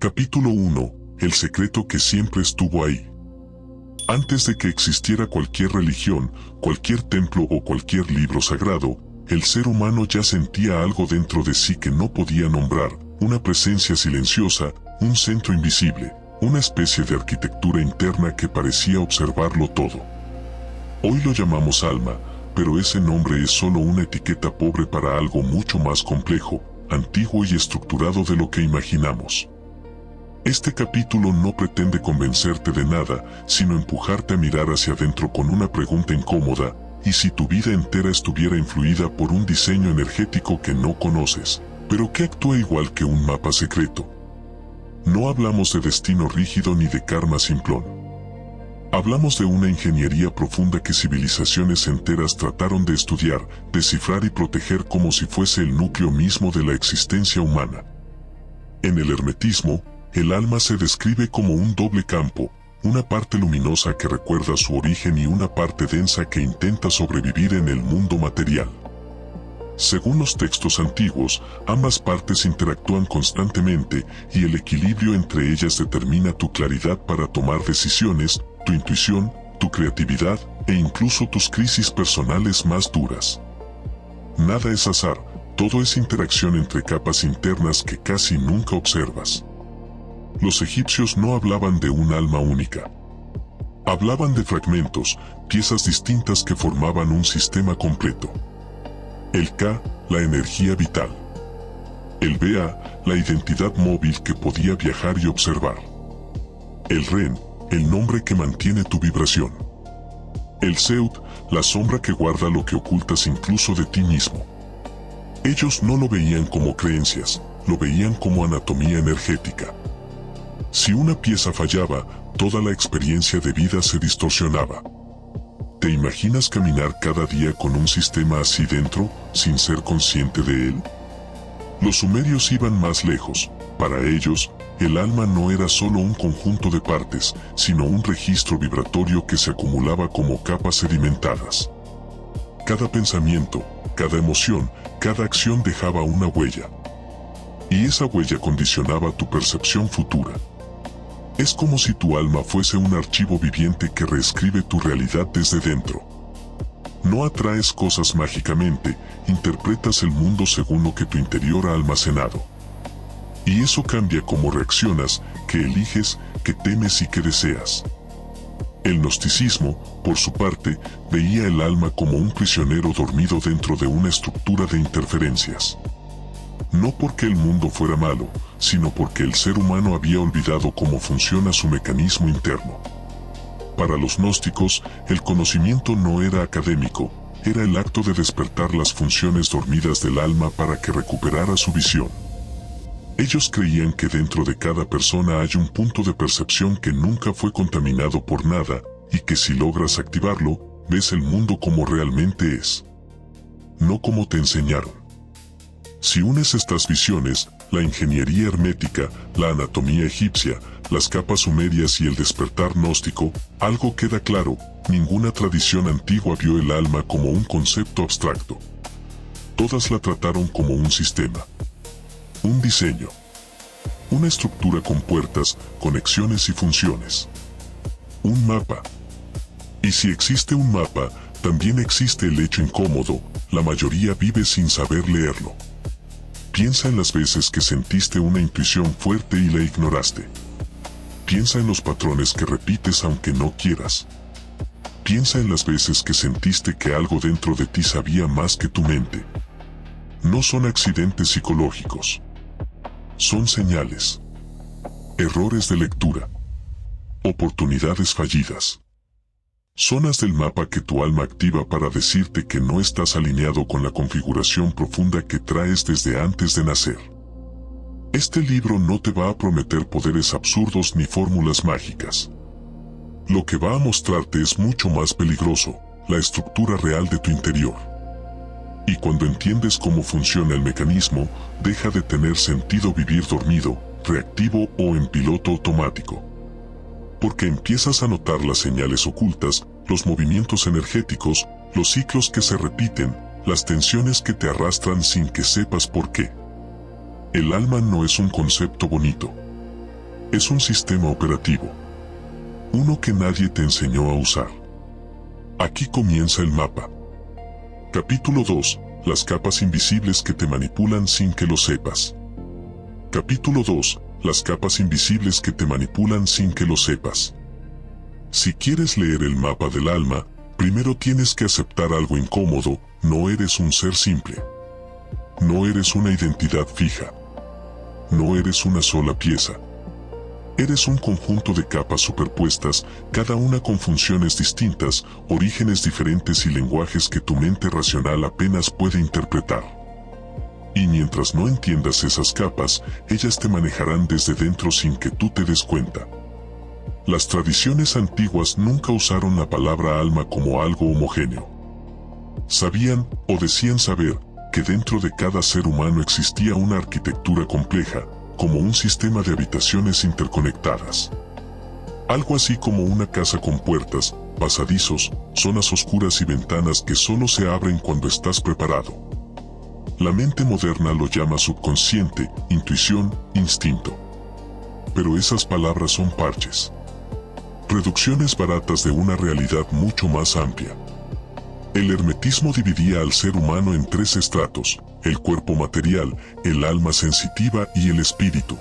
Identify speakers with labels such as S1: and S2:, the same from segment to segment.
S1: Capítulo 1. El secreto que siempre estuvo ahí. Antes de que existiera cualquier religión, cualquier templo o cualquier libro sagrado, el ser humano ya sentía algo dentro de sí que no podía nombrar, una presencia silenciosa, un centro invisible, una especie de arquitectura interna que parecía observarlo todo. Hoy lo llamamos alma, pero ese nombre es solo una etiqueta pobre para algo mucho más complejo, antiguo y estructurado de lo que imaginamos. Este capítulo no pretende convencerte de nada, sino empujarte a mirar hacia adentro con una pregunta incómoda: ¿y si tu vida entera estuviera influida por un diseño energético que no conoces, pero que actúa igual que un mapa secreto? No hablamos de destino rígido ni de karma simplón. Hablamos de una ingeniería profunda que civilizaciones enteras trataron de estudiar, descifrar y proteger como si fuese el núcleo mismo de la existencia humana. En el hermetismo, el alma se describe como un doble campo, una parte luminosa que recuerda su origen y una parte densa que intenta sobrevivir en el mundo material. Según los textos antiguos, ambas partes interactúan constantemente y el equilibrio entre ellas determina tu claridad para tomar decisiones, tu intuición, tu creatividad e incluso tus crisis personales más duras. Nada es azar, todo es interacción entre capas internas que casi nunca observas. Los egipcios no hablaban de un alma única. Hablaban de fragmentos, piezas distintas que formaban un sistema completo. El Ka, la energía vital. El Ba, la identidad móvil que podía viajar y observar. El Ren, el nombre que mantiene tu vibración. El Seut, la sombra que guarda lo que ocultas incluso de ti mismo. Ellos no lo veían como creencias, lo veían como anatomía energética. Si una pieza fallaba, toda la experiencia de vida se distorsionaba. ¿Te imaginas caminar cada día con un sistema así dentro, sin ser consciente de él? Los sumerios iban más lejos. Para ellos, el alma no era solo un conjunto de partes, sino un registro vibratorio que se acumulaba como capas sedimentadas. Cada pensamiento, cada emoción, cada acción dejaba una huella. Y esa huella condicionaba tu percepción futura. Es como si tu alma fuese un archivo viviente que reescribe tu realidad desde dentro. No atraes cosas mágicamente, interpretas el mundo según lo que tu interior ha almacenado. Y eso cambia cómo reaccionas, qué eliges, qué temes y qué deseas. El gnosticismo, por su parte, veía el alma como un prisionero dormido dentro de una estructura de interferencias. No porque el mundo fuera malo, sino porque el ser humano había olvidado cómo funciona su mecanismo interno. Para los gnósticos, el conocimiento no era académico, era el acto de despertar las funciones dormidas del alma para que recuperara su visión. Ellos creían que dentro de cada persona hay un punto de percepción que nunca fue contaminado por nada, y que si logras activarlo, ves el mundo como realmente es. No como te enseñaron. Si unes estas visiones, la ingeniería hermética, la anatomía egipcia, las capas sumerias y el despertar gnóstico, algo queda claro: ninguna tradición antigua vio el alma como un concepto abstracto. Todas la trataron como un sistema. Un diseño. Una estructura con puertas, conexiones y funciones. Un mapa. Y si existe un mapa, también existe el hecho incómodo: la mayoría vive sin saber leerlo. Piensa en las veces que sentiste una intuición fuerte y la ignoraste. Piensa en los patrones que repites aunque no quieras. Piensa en las veces que sentiste que algo dentro de ti sabía más que tu mente. No son accidentes psicológicos. Son señales. Errores de lectura. Oportunidades fallidas. Zonas del mapa que tu alma activa para decirte que no estás alineado con la configuración profunda que traes desde antes de nacer. Este libro no te va a prometer poderes absurdos ni fórmulas mágicas. Lo que va a mostrarte es mucho más peligroso: la estructura real de tu interior. Y cuando entiendes cómo funciona el mecanismo, deja de tener sentido vivir dormido, reactivo o en piloto automático. Porque empiezas a notar las señales ocultas, los movimientos energéticos, los ciclos que se repiten, las tensiones que te arrastran sin que sepas por qué. El alma no es un concepto bonito. Es un sistema operativo. Uno que nadie te enseñó a usar. Aquí comienza el mapa. Capítulo 2. Las capas invisibles que te manipulan sin que lo sepas. Capítulo 2. Las capas invisibles que te manipulan sin que lo sepas. Si quieres leer el mapa del alma, primero tienes que aceptar algo incómodo: no eres un ser simple. No eres una identidad fija. No eres una sola pieza. Eres un conjunto de capas superpuestas, cada una con funciones distintas, orígenes diferentes y lenguajes que tu mente racional apenas puede interpretar. Y mientras no entiendas esas capas, ellas te manejarán desde dentro sin que tú te des cuenta. Las tradiciones antiguas nunca usaron la palabra alma como algo homogéneo. Sabían, o decían saber, que dentro de cada ser humano existía una arquitectura compleja, como un sistema de habitaciones interconectadas. Algo así como una casa con puertas, pasadizos, zonas oscuras y ventanas que solo se abren cuando estás preparado. La mente moderna lo llama subconsciente, intuición, instinto. Pero esas palabras son parches. Reducciones baratas de una realidad mucho más amplia. El hermetismo dividía al ser humano en 3 estratos: el cuerpo material, el alma sensitiva y el espíritu.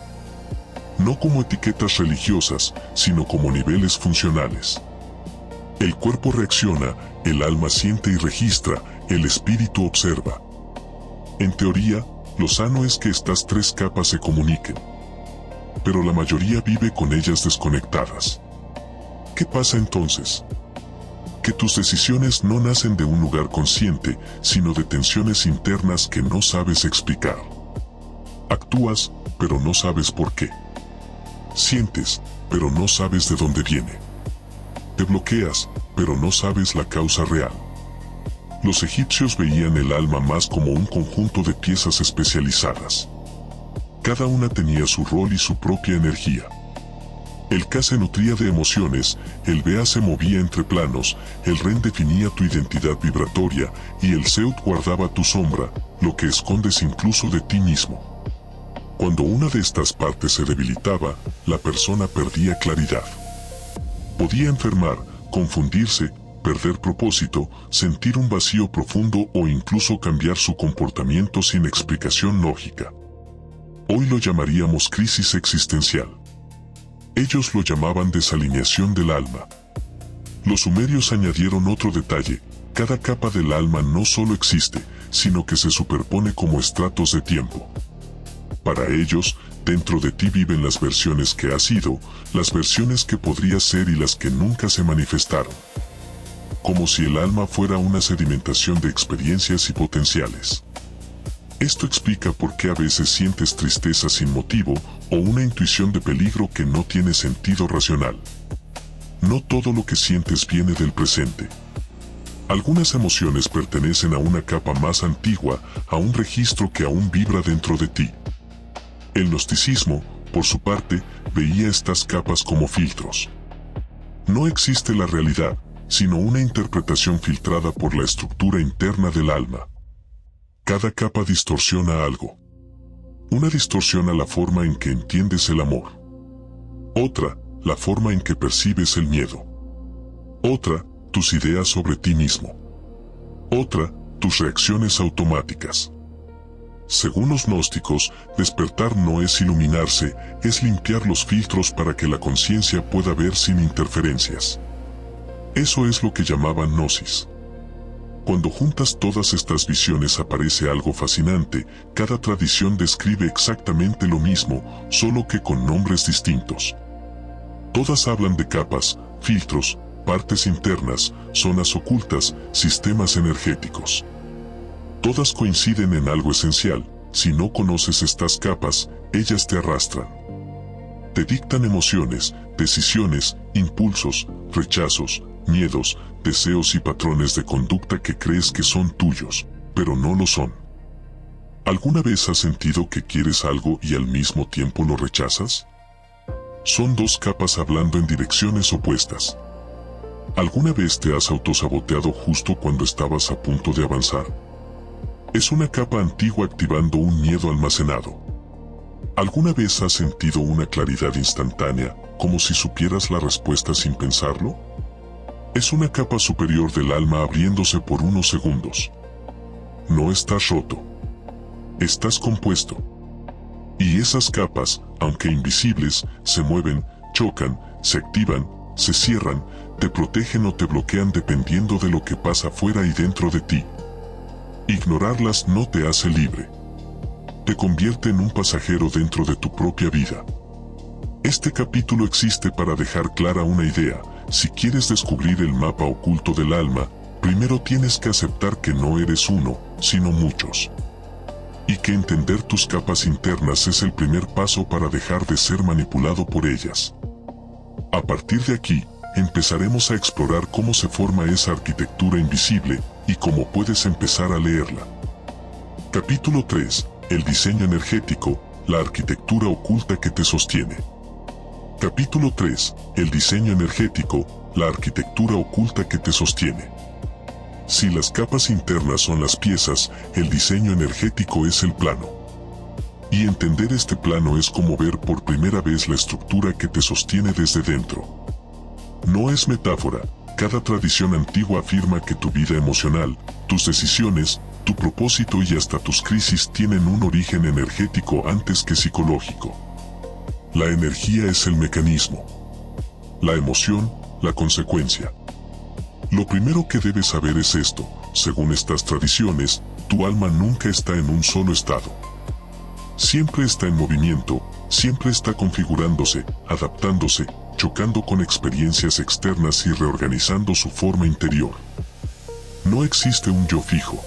S1: No como etiquetas religiosas, sino como niveles funcionales. El cuerpo reacciona, el alma siente y registra, el espíritu observa. En teoría, lo sano es que estas 3 capas se comuniquen. Pero la mayoría vive con ellas desconectadas. ¿Qué pasa entonces? Que tus decisiones no nacen de un lugar consciente, sino de tensiones internas que no sabes explicar. Actúas, pero no sabes por qué. Sientes, pero no sabes de dónde viene. Te bloqueas, pero no sabes la causa real. Los egipcios veían el alma más como un conjunto de piezas especializadas. Cada una tenía su rol y su propia energía. El Ka se nutría de emociones, el Bea se movía entre planos, el Ren definía tu identidad vibratoria, y el Seut guardaba tu sombra, lo que escondes incluso de ti mismo. Cuando una de estas partes se debilitaba, la persona perdía claridad. Podía enfermar, confundirse, perder propósito, sentir un vacío profundo o incluso cambiar su comportamiento sin explicación lógica. Hoy lo llamaríamos crisis existencial. Ellos lo llamaban desalineación del alma. Los sumerios añadieron otro detalle: cada capa del alma no solo existe, sino que se superpone como estratos de tiempo. Para ellos, dentro de ti viven las versiones que has sido, las versiones que podrías ser y las que nunca se manifestaron. Como si el alma fuera una sedimentación de experiencias y potenciales. Esto explica por qué a veces sientes tristeza sin motivo o una intuición de peligro que no tiene sentido racional. No todo lo que sientes viene del presente. Algunas emociones pertenecen a una capa más antigua, a un registro que aún vibra dentro de ti. El gnosticismo, por su parte, veía estas capas como filtros. No existe la realidad, sino una interpretación filtrada por la estructura interna del alma. Cada capa distorsiona algo. Una distorsiona la forma en que entiendes el amor. Otra, la forma en que percibes el miedo. Otra, tus ideas sobre ti mismo. Otra, tus reacciones automáticas. Según los gnósticos, despertar no es iluminarse, es limpiar los filtros para que la conciencia pueda ver sin interferencias. Eso es lo que llamaban gnosis. Cuando juntas todas estas visiones aparece algo fascinante: cada tradición describe exactamente lo mismo, solo que con nombres distintos. Todas hablan de capas, filtros, partes internas, zonas ocultas, sistemas energéticos. Todas coinciden en algo esencial: si no conoces estas capas, ellas te arrastran. Te dictan emociones, decisiones, impulsos, rechazos, miedos, deseos y patrones de conducta que crees que son tuyos, pero no lo son. ¿Alguna vez has sentido que quieres algo y al mismo tiempo lo rechazas? Son 2 capas hablando en direcciones opuestas. ¿Alguna vez te has autosaboteado justo cuando estabas a punto de avanzar? Es una capa antigua activando un miedo almacenado. ¿Alguna vez has sentido una claridad instantánea, como si supieras la respuesta sin pensarlo? Es una capa superior del alma abriéndose por unos segundos. No estás roto. Estás compuesto. Y esas capas, aunque invisibles, se mueven, chocan, se activan, se cierran, te protegen o te bloquean dependiendo de lo que pasa fuera y dentro de ti. Ignorarlas no te hace libre. Te convierte en un pasajero dentro de tu propia vida. Este capítulo existe para dejar clara una idea: si quieres descubrir el mapa oculto del alma, primero tienes que aceptar que no eres uno, sino muchos. Y que entender tus capas internas es el primer paso para dejar de ser manipulado por ellas. A partir de aquí, empezaremos a explorar cómo se forma esa arquitectura invisible y cómo puedes empezar a leerla. Capítulo 3. El diseño energético, la arquitectura oculta que te sostiene. Capítulo 3. El diseño energético, la arquitectura oculta que te sostiene. Si las capas internas son las piezas, el diseño energético es el plano. Y entender este plano es como ver por primera vez la estructura que te sostiene desde dentro. No es metáfora, cada tradición antigua afirma que tu vida emocional, tus decisiones, tu propósito y hasta tus crisis tienen un origen energético antes que psicológico. La energía es el mecanismo. La emoción, la consecuencia. Lo primero que debes saber es esto: según estas tradiciones, tu alma nunca está en un solo estado. Siempre está en movimiento, siempre está configurándose, adaptándose, chocando con experiencias externas y reorganizando su forma interior. No existe un yo fijo.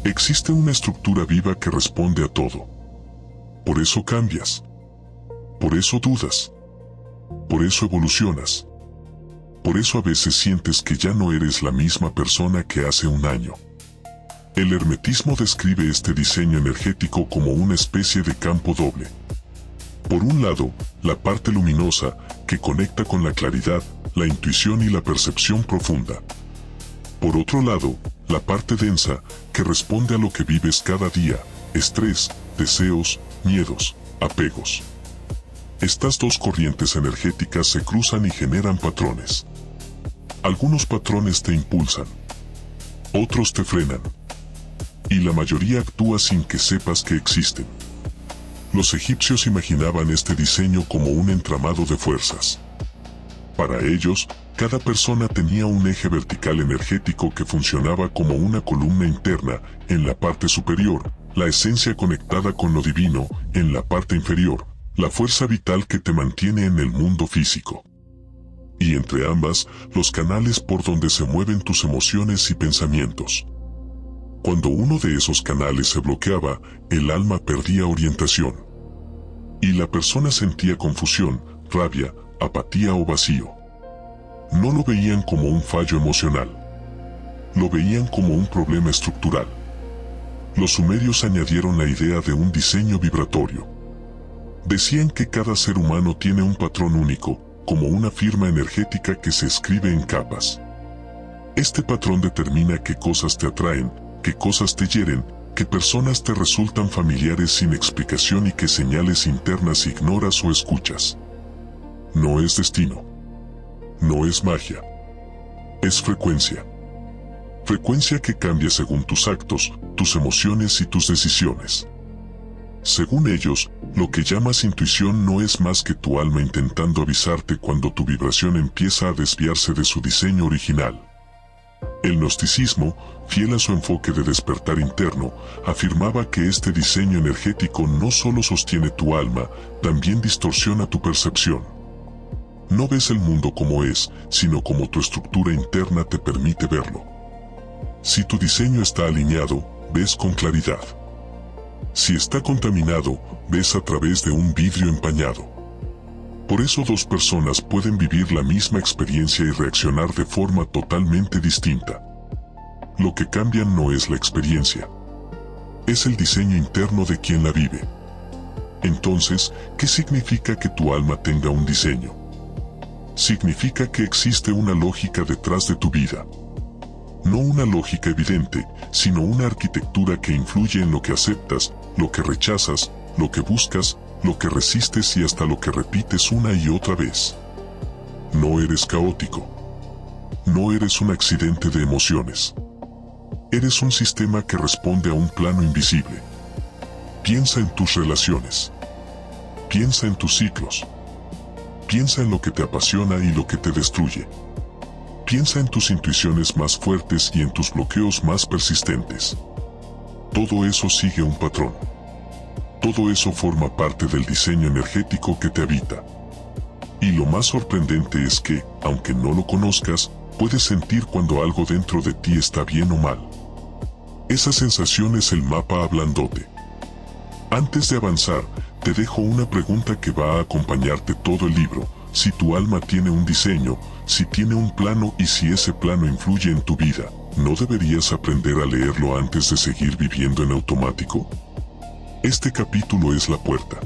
S1: Existe una estructura viva que responde a todo. Por eso cambias. Por eso dudas. Por eso evolucionas. Por eso a veces sientes que ya no eres la misma persona que hace un año. El hermetismo describe este diseño energético como una especie de campo doble. Por un lado, la parte luminosa, que conecta con la claridad, la intuición y la percepción profunda. Por otro lado, la parte densa, que responde a lo que vives cada día: estrés, deseos, miedos, apegos. Estas dos corrientes energéticas se cruzan y generan patrones. Algunos patrones te impulsan. Otros te frenan. Y la mayoría actúa sin que sepas que existen. Los egipcios imaginaban este diseño como un entramado de fuerzas. Para ellos, cada persona tenía un eje vertical energético que funcionaba como una columna interna, en la parte superior, la esencia conectada con lo divino, en la parte inferior, la fuerza vital que te mantiene en el mundo físico. Y entre ambas, los canales por donde se mueven tus emociones y pensamientos. Cuando uno de esos canales se bloqueaba, el alma perdía orientación. Y la persona sentía confusión, rabia, apatía o vacío. No lo veían como un fallo emocional. Lo veían como un problema estructural. Los sumerios añadieron la idea de un diseño vibratorio. Decían que cada ser humano tiene un patrón único, como una firma energética que se escribe en capas. Este patrón determina qué cosas te atraen, qué cosas te hieren, qué personas te resultan familiares sin explicación y qué señales internas ignoras o escuchas. No es destino. No es magia. Es frecuencia. Frecuencia que cambia según tus actos, tus emociones y tus decisiones. Según ellos, lo que llamas intuición no es más que tu alma intentando avisarte cuando tu vibración empieza a desviarse de su diseño original. El gnosticismo, fiel a su enfoque de despertar interno, afirmaba que este diseño energético no solo sostiene tu alma, también distorsiona tu percepción. No ves el mundo como es, sino como tu estructura interna te permite verlo. Si tu diseño está alineado, ves con claridad. Si está contaminado, ves a través de un vidrio empañado. Por eso dos personas pueden vivir la misma experiencia y reaccionar de forma totalmente distinta. Lo que cambian no es la experiencia. Es el diseño interno de quien la vive. Entonces, ¿qué significa que tu alma tenga un diseño? Significa que existe una lógica detrás de tu vida. No una lógica evidente, sino una arquitectura que influye en lo que aceptas, lo que rechazas, lo que buscas, lo que resistes y hasta lo que repites una y otra vez. No eres caótico. No eres un accidente de emociones. Eres un sistema que responde a un plano invisible. Piensa en tus relaciones. Piensa en tus ciclos. Piensa en lo que te apasiona y lo que te destruye. Piensa en tus intuiciones más fuertes y en tus bloqueos más persistentes. Todo eso sigue un patrón. Todo eso forma parte del diseño energético que te habita. Y lo más sorprendente es que, aunque no lo conozcas, puedes sentir cuando algo dentro de ti está bien o mal. Esa sensación es el mapa hablándote. Antes de avanzar, te dejo una pregunta que va a acompañarte todo el libro. Si tu alma tiene un diseño, si tiene un plano y si ese plano influye en tu vida, ¿no deberías aprender a leerlo antes de seguir viviendo en automático? Este capítulo es la puerta.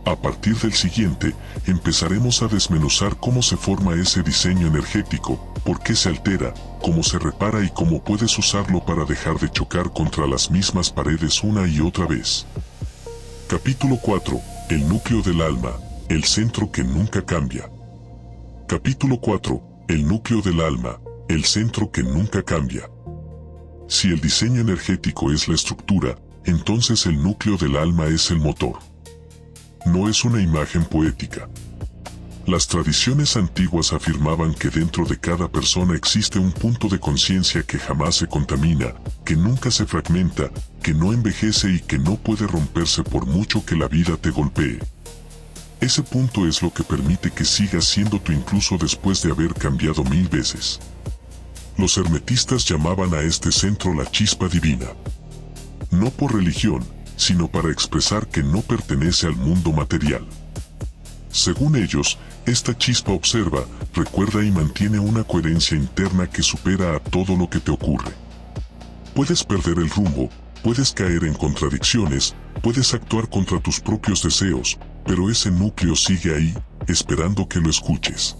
S1: A partir del siguiente, empezaremos a desmenuzar cómo se forma ese diseño energético, por qué se altera, cómo se repara y cómo puedes usarlo para dejar de chocar contra las mismas paredes una y otra vez. Capítulo 4. El núcleo del alma, el centro que nunca cambia. Capítulo 4. El núcleo del alma, el centro que nunca cambia. Si el diseño energético es la estructura, entonces el núcleo del alma es el motor. No es una imagen poética. Las tradiciones antiguas afirmaban que dentro de cada persona existe un punto de conciencia que jamás se contamina, que nunca se fragmenta, que no envejece y que no puede romperse por mucho que la vida te golpee. Ese punto es lo que permite que sigas siendo tú incluso después de haber cambiado 1000 veces. Los hermetistas llamaban a este centro la chispa divina. No por religión, sino para expresar que no pertenece al mundo material. Según ellos, esta chispa observa, recuerda y mantiene una coherencia interna que supera a todo lo que te ocurre. Puedes perder el rumbo, puedes caer en contradicciones, puedes actuar contra tus propios deseos, pero ese núcleo sigue ahí, esperando que lo escuches.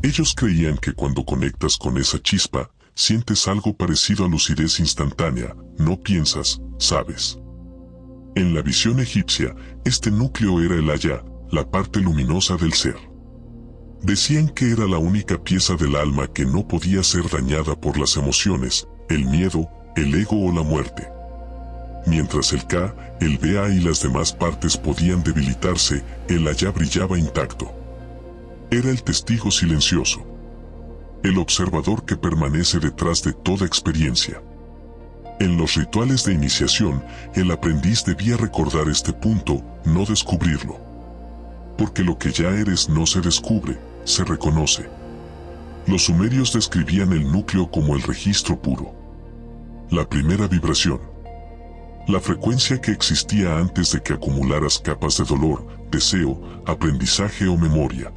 S1: Ellos creían que cuando conectas con esa chispa, sientes algo parecido a lucidez instantánea, no piensas, sabes. En la visión egipcia, este núcleo era el Aya, la parte luminosa del ser. Decían que era la única pieza del alma que no podía ser dañada por las emociones, el miedo, el ego o la muerte. Mientras el Ka, el Bea y las demás partes podían debilitarse, el Aya brillaba intacto. Era el testigo silencioso. El observador que permanece detrás de toda experiencia. En los rituales de iniciación, el aprendiz debía recordar este punto, no descubrirlo. Porque lo que ya eres no se descubre, se reconoce. Los sumerios describían el núcleo como el registro puro. La primera vibración. La frecuencia que existía antes de que acumularas capas de dolor, deseo, aprendizaje o memoria.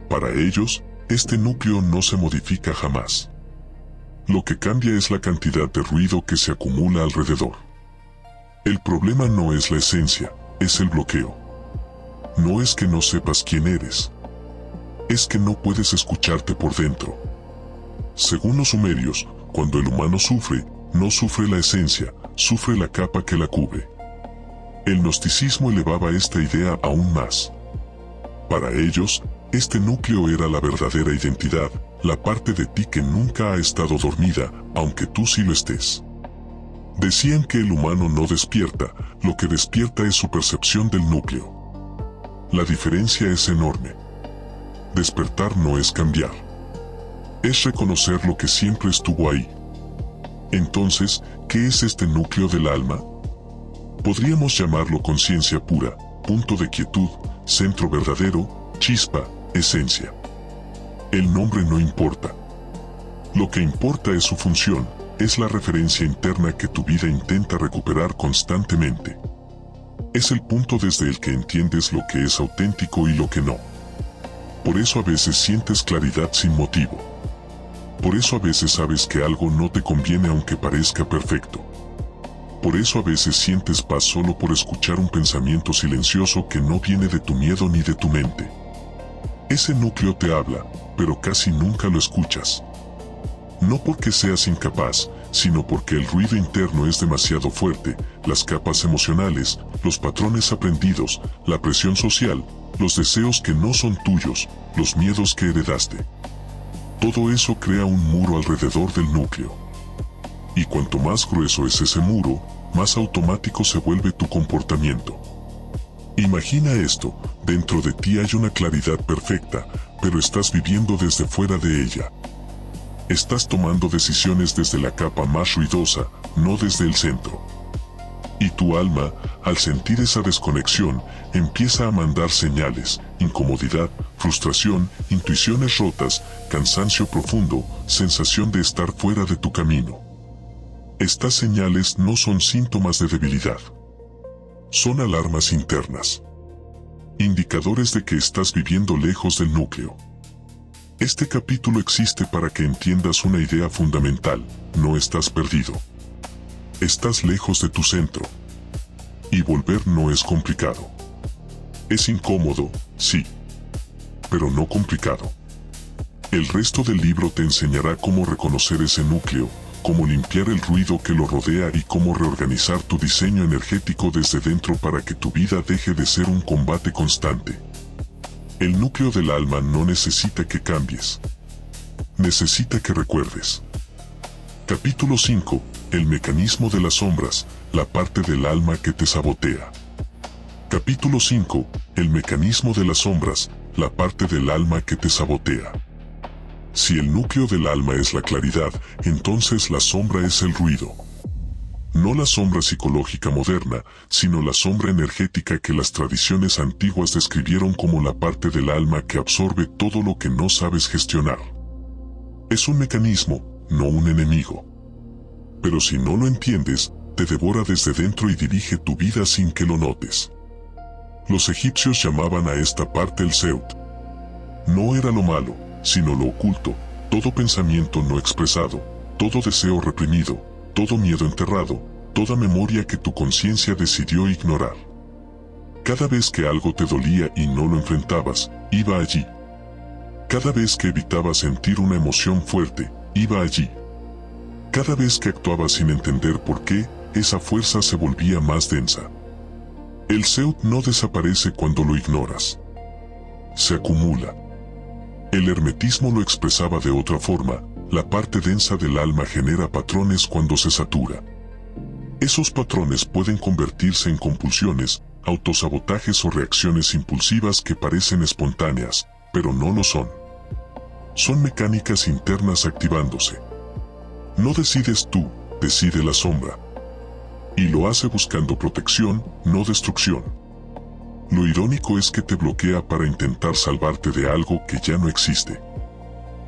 S1: Para ellos, este núcleo no se modifica jamás. Lo que cambia es la cantidad de ruido que se acumula alrededor. El problema no es la esencia, es el bloqueo. No es que no sepas quién eres. Es que no puedes escucharte por dentro. Según los sumerios, cuando el humano sufre, no sufre la esencia, sufre la capa que la cubre. El gnosticismo elevaba esta idea aún más. Para ellos, este núcleo era la verdadera identidad, la parte de ti que nunca ha estado dormida, aunque tú sí lo estés. Decían que el humano no despierta, lo que despierta es su percepción del núcleo. La diferencia es enorme. Despertar no es cambiar. Es reconocer lo que siempre estuvo ahí. Entonces, ¿qué es este núcleo del alma? Podríamos llamarlo conciencia pura, punto de quietud, centro verdadero, chispa, esencia. El nombre no importa. Lo que importa es su función, es la referencia interna que tu vida intenta recuperar constantemente. Es el punto desde el que entiendes lo que es auténtico y lo que no. Por eso a veces sientes claridad sin motivo. Por eso a veces sabes que algo no te conviene aunque parezca perfecto. Por eso a veces sientes paz solo por escuchar un pensamiento silencioso que no viene de tu miedo ni de tu mente. Ese núcleo te habla, pero casi nunca lo escuchas. No porque seas incapaz, sino porque el ruido interno es demasiado fuerte, las capas emocionales, los patrones aprendidos, la presión social, los deseos que no son tuyos, los miedos que heredaste. Todo eso crea un muro alrededor del núcleo. Y cuanto más grueso es ese muro, más automático se vuelve tu comportamiento. Imagina esto, dentro de ti hay una claridad perfecta, pero estás viviendo desde fuera de ella. Estás tomando decisiones desde la capa más ruidosa, no desde el centro. Y tu alma, al sentir esa desconexión, empieza a mandar señales, incomodidad, frustración, intuiciones rotas, cansancio profundo, sensación de estar fuera de tu camino. Estas señales no son síntomas de debilidad. Son alarmas internas. Indicadores de que estás viviendo lejos del núcleo. Este capítulo existe para que entiendas una idea fundamental: no estás perdido. Estás lejos de tu centro. Y volver no es complicado. Es incómodo, sí, pero no complicado. El resto del libro te enseñará cómo reconocer ese núcleo, cómo limpiar el ruido que lo rodea y cómo reorganizar tu diseño energético desde dentro para que tu vida deje de ser un combate constante. El núcleo del alma no necesita que cambies. Necesita que recuerdes. Capítulo 5. El mecanismo de las sombras, la parte del alma que te sabotea. Capítulo 5. El mecanismo de las sombras, la parte del alma que te sabotea. Si el núcleo del alma es la claridad, entonces la sombra es el ruido. No la sombra psicológica moderna, sino la sombra energética que las tradiciones antiguas describieron como la parte del alma que absorbe todo lo que no sabes gestionar. Es un mecanismo, no un enemigo. Pero si no lo entiendes, te devora desde dentro y dirige tu vida sin que lo notes. Los egipcios llamaban a esta parte el Seut. No era lo malo, sino lo oculto, todo pensamiento no expresado, todo deseo reprimido, todo miedo enterrado, toda memoria que tu conciencia decidió ignorar. Cada vez que algo te dolía y no lo enfrentabas, iba allí. Cada vez que evitabas sentir una emoción fuerte, iba allí. Cada vez que actuabas sin entender por qué, esa fuerza se volvía más densa. El Seut no desaparece cuando lo ignoras. Se acumula. El hermetismo lo expresaba de otra forma: la parte densa del alma genera patrones cuando se satura. Esos patrones pueden convertirse en compulsiones, autosabotajes o reacciones impulsivas que parecen espontáneas, pero no lo son. Son mecánicas internas activándose. No decides tú, decide la sombra. Y lo hace buscando protección, no destrucción. Lo irónico es que te bloquea para intentar salvarte de algo que ya no existe.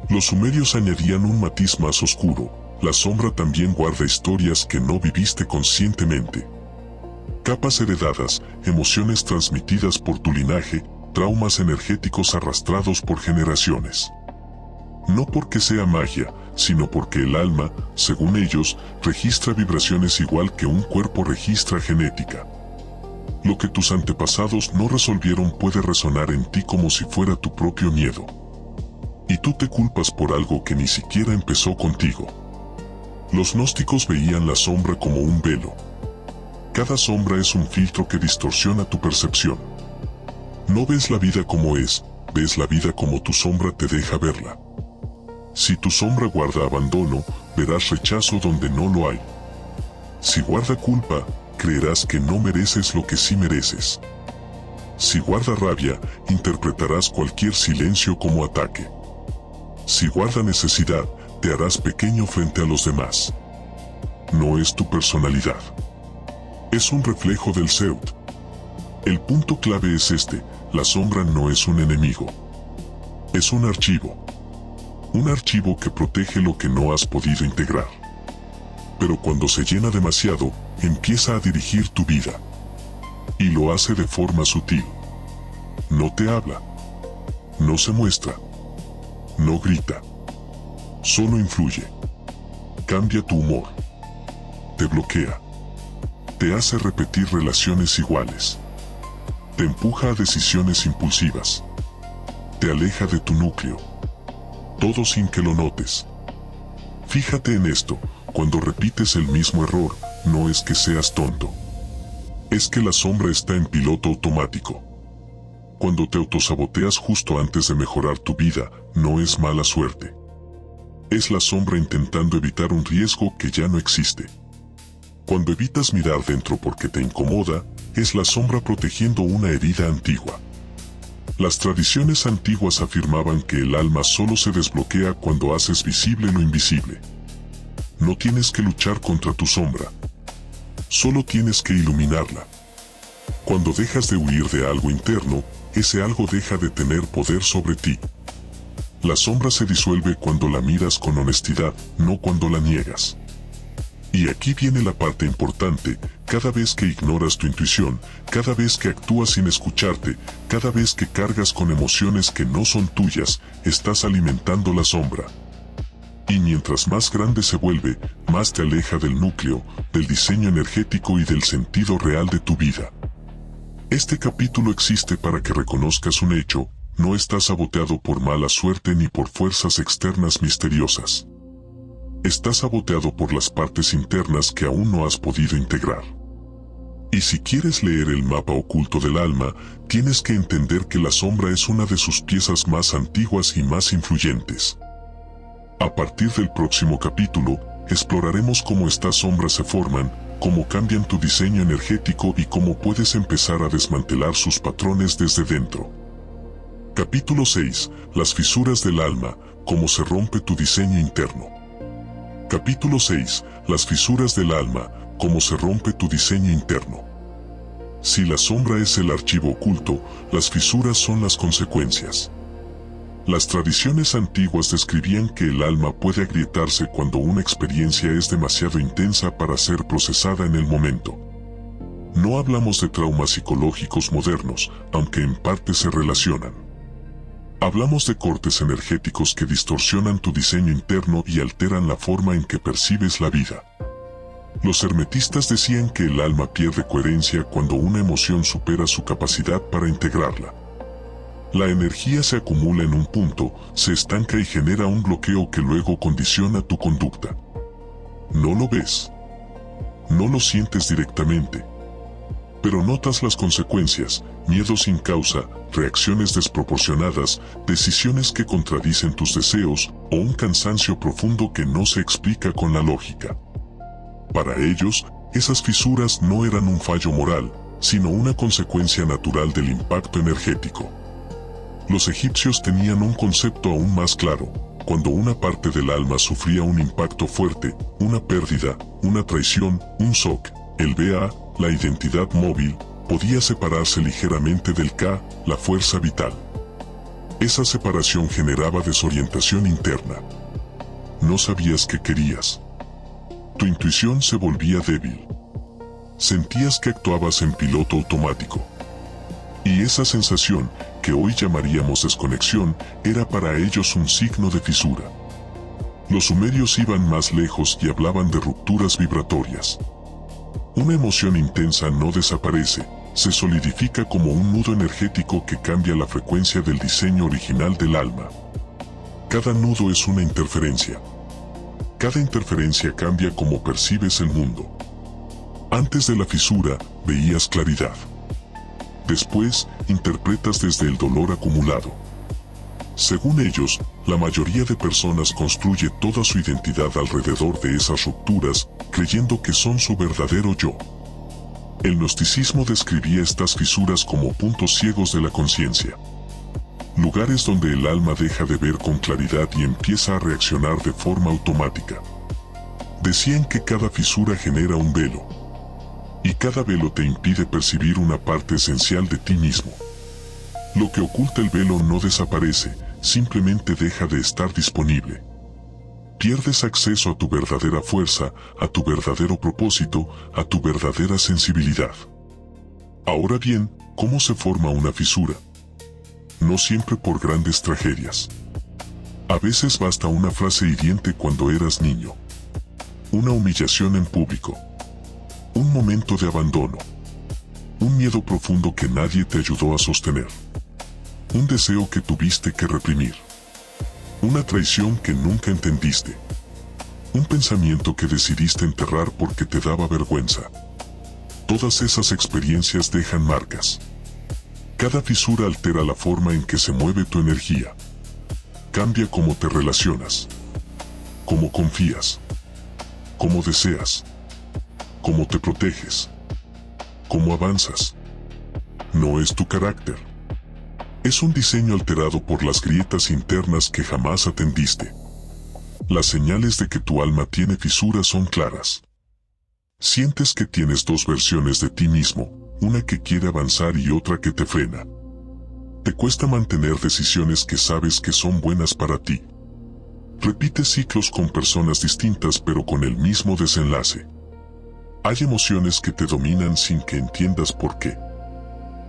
S1: Los sumerios añadían un matiz más oscuro: la sombra también guarda historias que no viviste conscientemente. Capas heredadas, emociones transmitidas por tu linaje, traumas energéticos arrastrados por generaciones. No porque sea magia, sino porque el alma, según ellos, registra vibraciones igual que un cuerpo registra genética. Lo que tus antepasados no resolvieron puede resonar en ti como si fuera tu propio miedo. Y tú te culpas por algo que ni siquiera empezó contigo. Los gnósticos veían la sombra como un velo. Cada sombra es un filtro que distorsiona tu percepción. No ves la vida como es, ves la vida como tu sombra te deja verla. Si tu sombra guarda abandono, verás rechazo donde no lo hay. Si guarda culpa, creerás que no mereces lo que sí mereces. Si guarda rabia, interpretarás cualquier silencio como ataque. Si guarda necesidad, te harás pequeño frente a los demás. No es tu personalidad. Es un reflejo del Seut. El punto clave es este: la sombra no es un enemigo. Es un archivo. Un archivo que protege lo que no has podido integrar. Pero cuando se llena demasiado, empieza a dirigir tu vida. Y lo hace de forma sutil. No te habla. No se muestra. No grita. Solo influye. Cambia tu humor. Te bloquea. Te hace repetir relaciones iguales. Te empuja a decisiones impulsivas. Te aleja de tu núcleo. Todo sin que lo notes. Fíjate en esto: cuando repites el mismo error, no es que seas tonto. Es que la sombra está en piloto automático. Cuando te autosaboteas justo antes de mejorar tu vida, no es mala suerte. Es la sombra intentando evitar un riesgo que ya no existe. Cuando evitas mirar dentro porque te incomoda, es la sombra protegiendo una herida antigua. Las tradiciones antiguas afirmaban que el alma solo se desbloquea cuando haces visible lo invisible. No tienes que luchar contra tu sombra. Solo tienes que iluminarla. Cuando dejas de huir de algo interno, ese algo deja de tener poder sobre ti. La sombra se disuelve cuando la miras con honestidad, no cuando la niegas. Y aquí viene la parte importante: cada vez que ignoras tu intuición, cada vez que actúas sin escucharte, cada vez que cargas con emociones que no son tuyas, estás alimentando la sombra. Y mientras más grande se vuelve, más te aleja del núcleo, del diseño energético y del sentido real de tu vida. Este capítulo existe para que reconozcas un hecho: no estás saboteado por mala suerte ni por fuerzas externas misteriosas. Estás saboteado por las partes internas que aún no has podido integrar. Y si quieres leer el mapa oculto del alma, tienes que entender que la sombra es una de sus piezas más antiguas y más influyentes. A partir del próximo capítulo, exploraremos cómo estas sombras se forman, cómo cambian tu diseño energético y cómo puedes empezar a desmantelar sus patrones desde dentro. Capítulo 6. Las fisuras del alma, cómo se rompe tu diseño interno. Capítulo 6. Las fisuras del alma, cómo se rompe tu diseño interno. Si la sombra es el archivo oculto, las fisuras son las consecuencias. Las tradiciones antiguas describían que el alma puede agrietarse cuando una experiencia es demasiado intensa para ser procesada en el momento. No hablamos de traumas psicológicos modernos, aunque en parte se relacionan. Hablamos de cortes energéticos que distorsionan tu diseño interno y alteran la forma en que percibes la vida. Los hermetistas decían que el alma pierde coherencia cuando una emoción supera su capacidad para integrarla. La energía se acumula en un punto, se estanca y genera un bloqueo que luego condiciona tu conducta. No lo ves. No lo sientes directamente. Pero notas las consecuencias: miedo sin causa, reacciones desproporcionadas, decisiones que contradicen tus deseos, o un cansancio profundo que no se explica con la lógica. Para ellos, esas fisuras no eran un fallo moral, sino una consecuencia natural del impacto energético. Los egipcios tenían un concepto aún más claro: cuando una parte del alma sufría un impacto fuerte, una pérdida, una traición, un shock, el Ba, la identidad móvil, podía separarse ligeramente del Ka, la fuerza vital. Esa separación generaba desorientación interna. No sabías qué querías. Tu intuición se volvía débil. Sentías que actuabas en piloto automático. Y esa sensación, que hoy llamaríamos desconexión, era para ellos un signo de fisura. Los sumerios iban más lejos y hablaban de rupturas vibratorias. Una emoción intensa no desaparece, se solidifica como un nudo energético que cambia la frecuencia del diseño original del alma. Cada nudo es una interferencia. Cada interferencia cambia cómo percibes el mundo. Antes de la fisura, veías claridad. Después, interpretas desde el dolor acumulado. Según ellos, la mayoría de personas construye toda su identidad alrededor de esas rupturas, creyendo que son su verdadero yo. El gnosticismo describía estas fisuras como puntos ciegos de la conciencia. Lugares donde el alma deja de ver con claridad y empieza a reaccionar de forma automática. Decían que cada fisura genera un velo. Y cada velo te impide percibir una parte esencial de ti mismo. Lo que oculta el velo no desaparece, simplemente deja de estar disponible. Pierdes acceso a tu verdadera fuerza, a tu verdadero propósito, a tu verdadera sensibilidad. Ahora bien, ¿cómo se forma una fisura? No siempre por grandes tragedias. A veces basta una frase hiriente cuando eras niño. Una humillación en público. Un momento de abandono. Un miedo profundo que nadie te ayudó a sostener. Un deseo que tuviste que reprimir. Una traición que nunca entendiste. Un pensamiento que decidiste enterrar porque te daba vergüenza. Todas esas experiencias dejan marcas. Cada fisura altera la forma en que se mueve tu energía. Cambia cómo te relacionas, cómo confías, cómo deseas, cómo te proteges, cómo avanzas. No es tu carácter. Es un diseño alterado por las grietas internas que jamás atendiste. Las señales de que tu alma tiene fisuras son claras. Sientes que tienes dos versiones de ti mismo, una que quiere avanzar y otra que te frena. Te cuesta mantener decisiones que sabes que son buenas para ti. Repites ciclos con personas distintas pero con el mismo desenlace. Hay emociones que te dominan sin que entiendas por qué.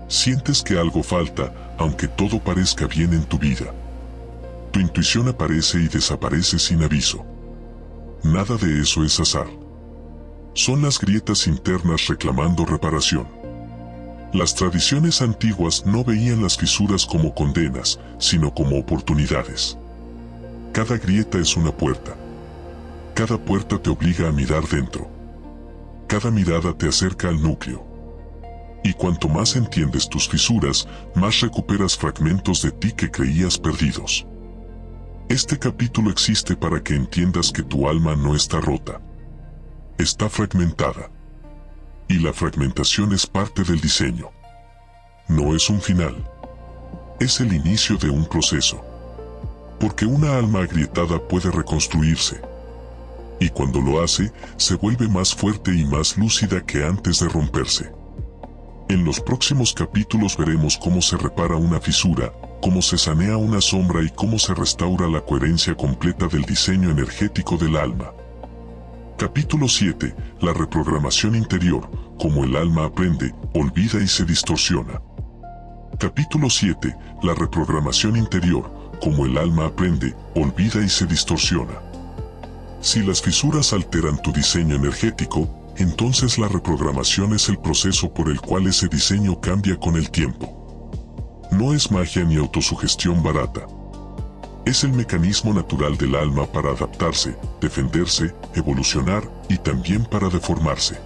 S1: Sientes que algo falta, aunque todo parezca bien en tu vida. Tu intuición aparece y desaparece sin aviso. Nada de eso es azar. Son las grietas internas reclamando reparación. Las tradiciones antiguas no veían las fisuras como condenas, sino como oportunidades. Cada grieta es una puerta. Cada puerta te obliga a mirar dentro. Cada mirada te acerca al núcleo. Y cuanto más entiendes tus fisuras, más recuperas fragmentos de ti que creías perdidos. Este capítulo existe para que entiendas que tu alma no está rota. Está fragmentada. Y la fragmentación es parte del diseño. No es un final. Es el inicio de un proceso. Porque una alma agrietada puede reconstruirse. Y cuando lo hace, se vuelve más fuerte y más lúcida que antes de romperse. En los próximos capítulos veremos cómo se repara una fisura, cómo se sanea una sombra y cómo se restaura la coherencia completa del diseño energético del alma. Capítulo 7. La reprogramación interior, cómo el alma aprende, olvida y se distorsiona. Capítulo 7. La reprogramación interior, cómo el alma aprende, olvida y se distorsiona. Si las fisuras alteran tu diseño energético, entonces la reprogramación es el proceso por el cual ese diseño cambia con el tiempo. No es magia ni autosugestión barata. Es el mecanismo natural del alma para adaptarse, defenderse, evolucionar y también para deformarse.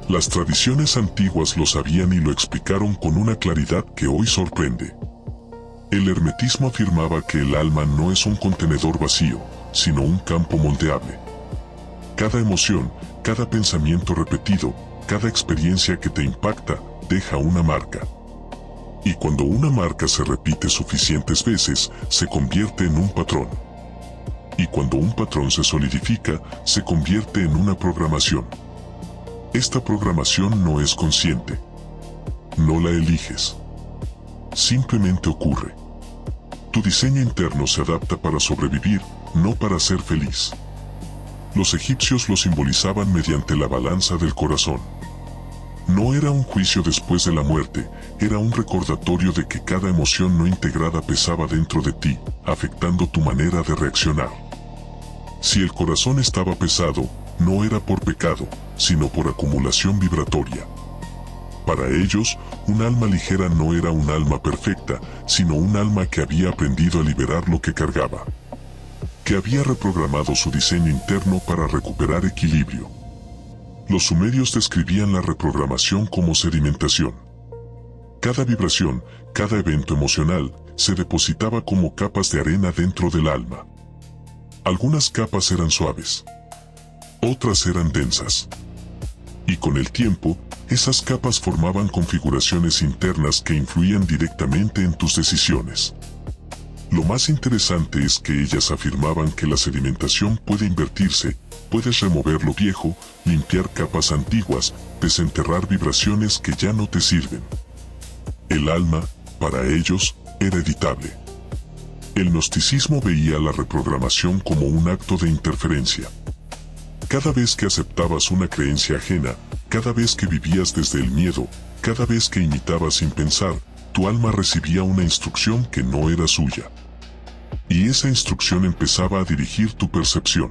S1: Las tradiciones antiguas lo sabían y lo explicaron con una claridad que hoy sorprende. El hermetismo afirmaba que el alma no es un contenedor vacío, sino un campo moldeable. Cada emoción, cada pensamiento repetido, cada experiencia que te impacta, deja una marca. Y cuando una marca se repite suficientes veces, se convierte en un patrón. Y cuando un patrón se solidifica, se convierte en una programación. Esta programación no es consciente. No la eliges. Simplemente ocurre. Tu diseño interno se adapta para sobrevivir, no para ser feliz. Los egipcios lo simbolizaban mediante la balanza del corazón. No era un juicio después de la muerte, era un recordatorio de que cada emoción no integrada pesaba dentro de ti, afectando tu manera de reaccionar. Si el corazón estaba pesado, no era por pecado, sino por acumulación vibratoria. Para ellos, un alma ligera no era un alma perfecta, sino un alma que había aprendido a liberar lo que cargaba. Que había reprogramado su diseño interno para recuperar equilibrio. Los sumerios describían la reprogramación como sedimentación. Cada vibración, cada evento emocional, se depositaba como capas de arena dentro del alma. Algunas capas eran suaves. Otras eran densas. Y con el tiempo, esas capas formaban configuraciones internas que influían directamente en tus decisiones. Lo más interesante es que ellas afirmaban que la sedimentación puede invertirse, puedes remover lo viejo, limpiar capas antiguas, desenterrar vibraciones que ya no te sirven. El alma, para ellos, era editable. El gnosticismo veía la reprogramación como un acto de interferencia. Cada vez que aceptabas una creencia ajena, cada vez que vivías desde el miedo, cada vez que imitabas sin pensar, tu alma recibía una instrucción que no era suya. Y esa instrucción empezaba a dirigir tu percepción.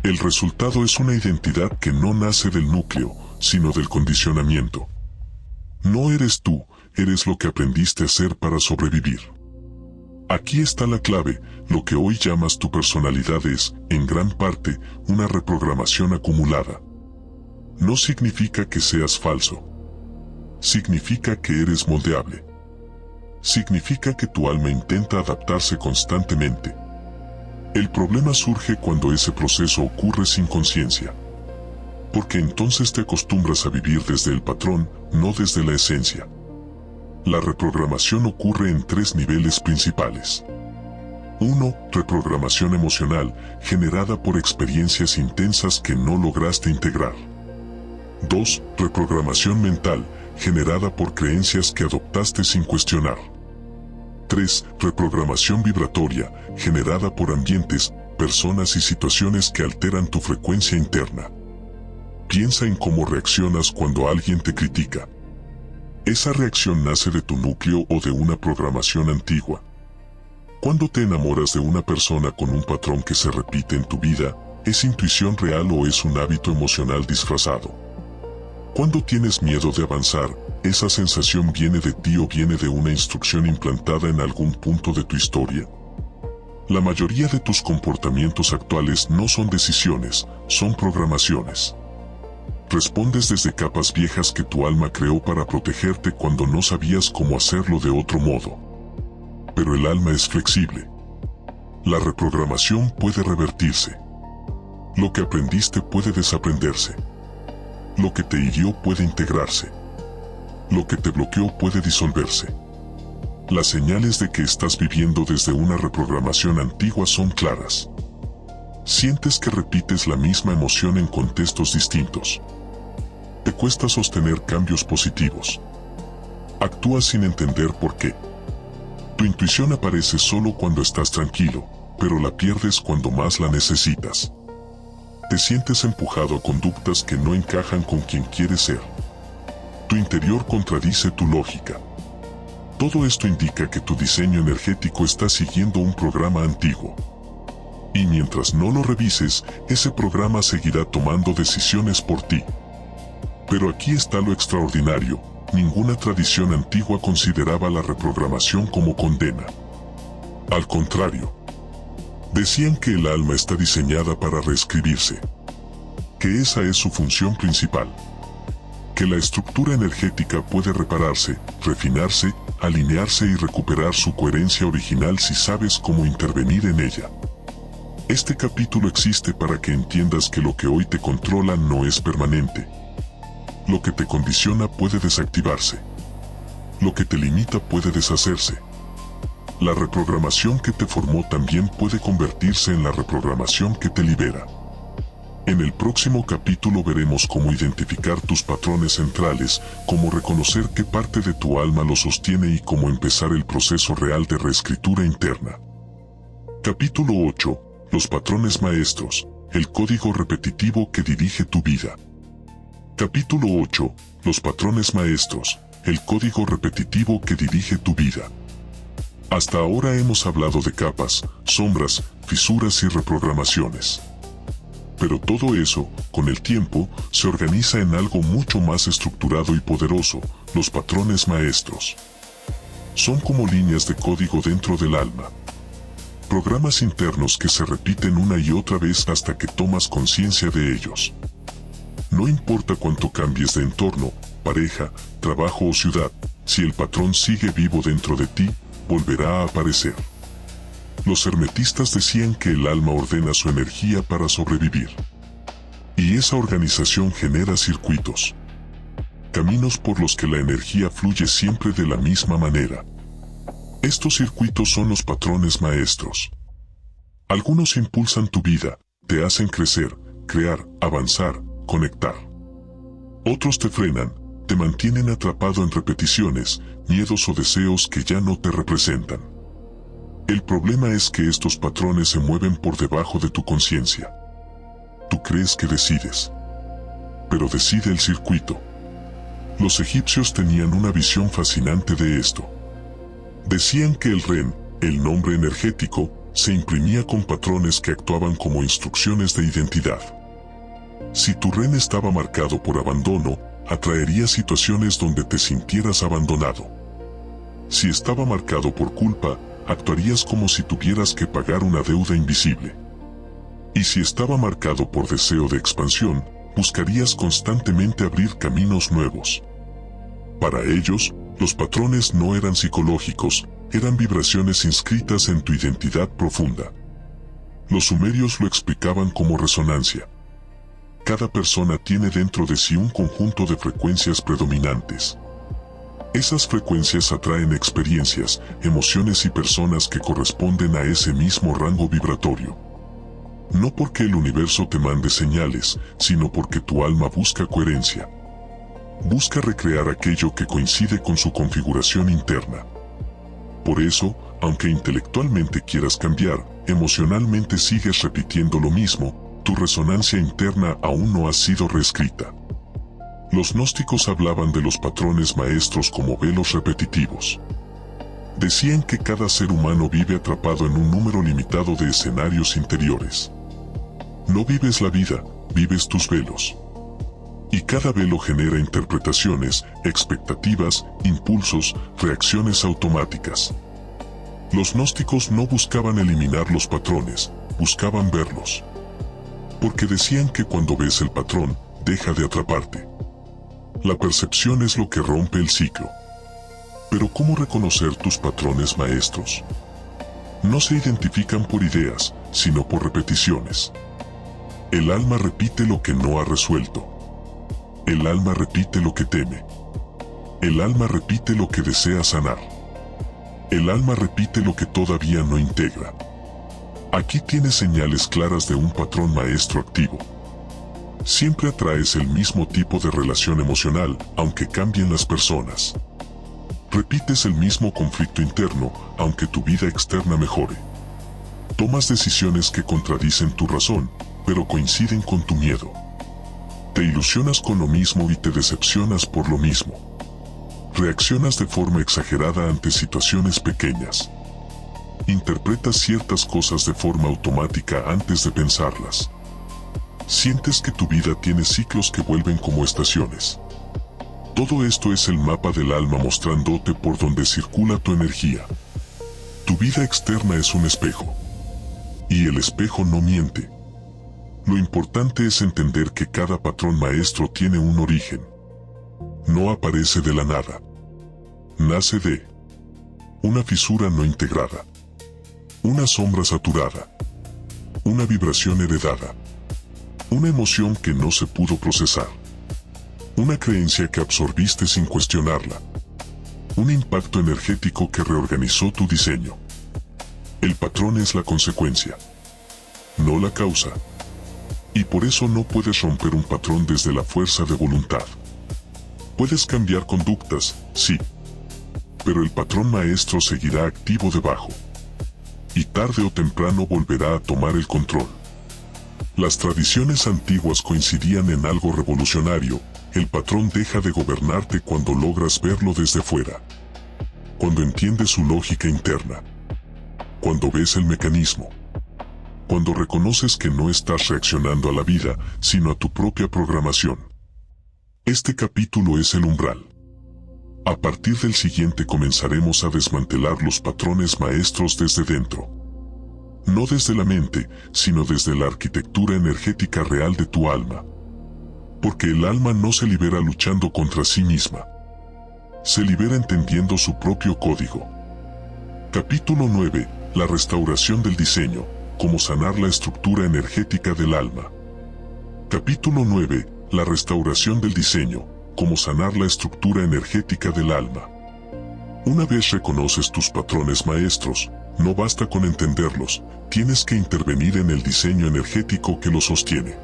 S1: El resultado es una identidad que no nace del núcleo, sino del condicionamiento. No eres tú, eres lo que aprendiste a ser para sobrevivir. Aquí está la clave, lo que hoy llamas tu personalidad es, en gran parte, una reprogramación acumulada. No significa que seas falso. Significa que eres moldeable. Significa que tu alma intenta adaptarse constantemente. El problema surge cuando ese proceso ocurre sin conciencia. Porque entonces te acostumbras a vivir desde el patrón, no desde la esencia. La reprogramación ocurre en 3 niveles principales. 1. Reprogramación emocional, generada por experiencias intensas que no lograste integrar. 2. Reprogramación mental, generada por creencias que adoptaste sin cuestionar. 3. Reprogramación vibratoria, generada por ambientes, personas y situaciones que alteran tu frecuencia interna. Piensa en cómo reaccionas cuando alguien te critica. ¿Esa reacción nace de tu núcleo o de una programación antigua? Cuando te enamoras de una persona con un patrón que se repite en tu vida, ¿es intuición real o es un hábito emocional disfrazado? Cuando tienes miedo de avanzar, ¿esa sensación viene de ti o viene de una instrucción implantada en algún punto de tu historia? La mayoría de tus comportamientos actuales no son decisiones, son programaciones. Respondes desde capas viejas que tu alma creó para protegerte cuando no sabías cómo hacerlo de otro modo. Pero el alma es flexible. La reprogramación puede revertirse. Lo que aprendiste puede desaprenderse. Lo que te hirió puede integrarse. Lo que te bloqueó puede disolverse. Las señales de que estás viviendo desde una reprogramación antigua son claras. Sientes que repites la misma emoción en contextos distintos. Te cuesta sostener cambios positivos. Actúas sin entender por qué. Tu intuición aparece solo cuando estás tranquilo, pero la pierdes cuando más la necesitas. Te sientes empujado a conductas que no encajan con quien quieres ser. Tu interior contradice tu lógica. Todo esto indica que tu diseño energético está siguiendo un programa antiguo. Y mientras no lo revises, ese programa seguirá tomando decisiones por ti. Pero aquí está lo extraordinario, ninguna tradición antigua consideraba la reprogramación como condena. Al contrario, decían que el alma está diseñada para reescribirse, que esa es su función principal, que la estructura energética puede repararse, refinarse, alinearse y recuperar su coherencia original si sabes cómo intervenir en ella. Este capítulo existe para que entiendas que lo que hoy te controla no es permanente. Lo que te condiciona puede desactivarse. Lo que te limita puede deshacerse. La reprogramación que te formó también puede convertirse en la reprogramación que te libera. En el próximo capítulo veremos cómo identificar tus patrones centrales, cómo reconocer qué parte de tu alma lo sostiene y cómo empezar el proceso real de reescritura interna. Capítulo 8. Los patrones maestros, el código repetitivo que dirige tu vida. Capítulo 8. Los patrones maestros, el código repetitivo que dirige tu vida. Hasta ahora hemos hablado de capas, sombras, fisuras y reprogramaciones. Pero todo eso, con el tiempo, se organiza en algo mucho más estructurado y poderoso, los patrones maestros. Son como líneas de código dentro del alma. Programas internos que se repiten una y otra vez hasta que tomas conciencia de ellos. No importa cuánto cambies de entorno, pareja, trabajo o ciudad, si el patrón sigue vivo dentro de ti, volverá a aparecer. Los hermetistas decían que el alma ordena su energía para sobrevivir. Y esa organización genera circuitos. Caminos por los que la energía fluye siempre de la misma manera. Estos circuitos son los patrones maestros. Algunos impulsan tu vida, te hacen crecer, crear, avanzar, conectar. Otros te frenan, te mantienen atrapado en repeticiones, miedos o deseos que ya no te representan. El problema es que estos patrones se mueven por debajo de tu conciencia. Tú crees que decides, pero decide el circuito. Los egipcios tenían una visión fascinante de esto. Decían que el Ren, el nombre energético, se imprimía con patrones que actuaban como instrucciones de identidad. Si tu Ren estaba marcado por abandono, atraería situaciones donde te sintieras abandonado. Si estaba marcado por culpa, actuarías como si tuvieras que pagar una deuda invisible. Y si estaba marcado por deseo de expansión, buscarías constantemente abrir caminos nuevos. Para ellos, los patrones no eran psicológicos, eran vibraciones inscritas en tu identidad profunda. Los sumerios lo explicaban como resonancia. Cada persona tiene dentro de sí un conjunto de frecuencias predominantes. Esas frecuencias atraen experiencias, emociones y personas que corresponden a ese mismo rango vibratorio. No porque el universo te mande señales, sino porque tu alma busca coherencia. Busca recrear aquello que coincide con su configuración interna. Por eso, aunque intelectualmente quieras cambiar, emocionalmente sigues repitiendo lo mismo, tu resonancia interna aún no ha sido reescrita. Los gnósticos hablaban de los patrones maestros como velos repetitivos. Decían que cada ser humano vive atrapado en un número limitado de escenarios interiores. No vives la vida, vives tus velos. Y cada velo genera interpretaciones, expectativas, impulsos, reacciones automáticas. Los gnósticos no buscaban eliminar los patrones, buscaban verlos. Porque decían que cuando ves el patrón, deja de atraparte. La percepción es lo que rompe el ciclo. Pero ¿cómo reconocer tus patrones maestros? No se identifican por ideas, sino por repeticiones. El alma repite lo que no ha resuelto. El alma repite lo que teme. El alma repite lo que desea sanar. El alma repite lo que todavía no integra. Aquí tienes señales claras de un patrón maestro activo. Siempre atraes el mismo tipo de relación emocional, aunque cambien las personas. Repites el mismo conflicto interno, aunque tu vida externa mejore. Tomas decisiones que contradicen tu razón, pero coinciden con tu miedo. Te ilusionas con lo mismo y te decepcionas por lo mismo. Reaccionas de forma exagerada ante situaciones pequeñas. Interpretas ciertas cosas de forma automática antes de pensarlas. Sientes que tu vida tiene ciclos que vuelven como estaciones. Todo esto es el mapa del alma mostrándote por donde circula tu energía. Tu vida externa es un espejo. Y el espejo no miente. Lo importante es entender que cada patrón maestro tiene un origen. No aparece de la nada. Nace de una fisura no integrada, una sombra saturada, una vibración heredada, una emoción que no se pudo procesar, una creencia que absorbiste sin cuestionarla, un impacto energético que reorganizó tu diseño. El patrón es la consecuencia, no la causa. Y por eso no puedes romper un patrón desde la fuerza de voluntad. Puedes cambiar conductas, sí. Pero el patrón maestro seguirá activo debajo. Y tarde o temprano volverá a tomar el control. Las tradiciones antiguas coincidían en algo revolucionario. El patrón deja de gobernarte cuando logras verlo desde fuera. Cuando entiendes su lógica interna. Cuando ves el mecanismo. Cuando reconoces que no estás reaccionando a la vida, sino a tu propia programación. Este capítulo es el umbral. A partir del siguiente comenzaremos a desmantelar los patrones maestros desde dentro. No desde la mente, sino desde la arquitectura energética real de tu alma. Porque el alma no se libera luchando contra sí misma. Se libera entendiendo su propio código. Capítulo 9. La restauración del diseño. Cómo sanar la estructura energética del alma. Capítulo 9. La restauración del diseño. Cómo sanar la estructura energética del alma. Una vez reconoces tus patrones maestros, no basta con entenderlos, tienes que intervenir en el diseño energético que los sostiene.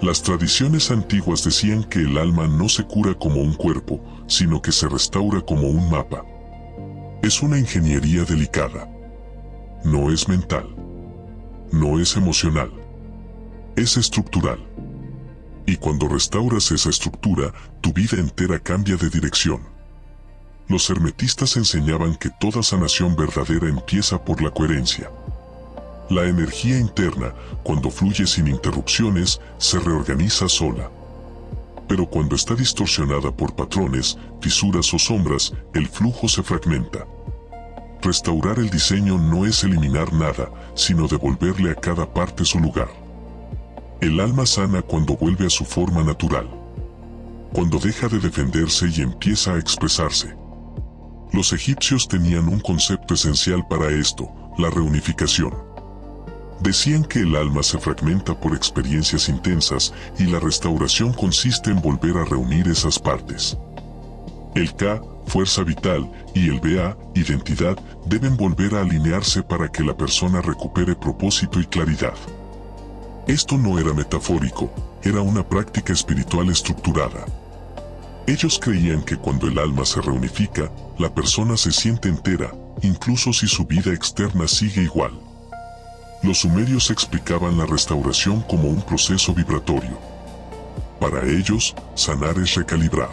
S1: Las tradiciones antiguas decían que el alma no se cura como un cuerpo, sino que se restaura como un mapa. Es una ingeniería delicada. No es mental. No es emocional. Es estructural. Y cuando restauras esa estructura, tu vida entera cambia de dirección. Los hermetistas enseñaban que toda sanación verdadera empieza por la coherencia. La energía interna, cuando fluye sin interrupciones, se reorganiza sola. Pero cuando está distorsionada por patrones, fisuras o sombras, el flujo se fragmenta. restaurar el diseño no es eliminar nada, sino devolverle a cada parte su lugar. El alma sana cuando vuelve a su forma natural, cuando deja de defenderse y empieza a expresarse. Los egipcios tenían un concepto esencial para esto, la reunificación. Decían que el alma se fragmenta por experiencias intensas y la restauración consiste en volver a reunir esas partes. El Ka, fuerza vital, y el Ba, identidad, deben volver a alinearse para que la persona recupere propósito y claridad. Esto no era metafórico, era una práctica espiritual estructurada. Ellos creían que cuando el alma se reunifica, la persona se siente entera, incluso si su vida externa sigue igual. Los sumerios explicaban la restauración como un proceso vibratorio. Para ellos, sanar es recalibrar.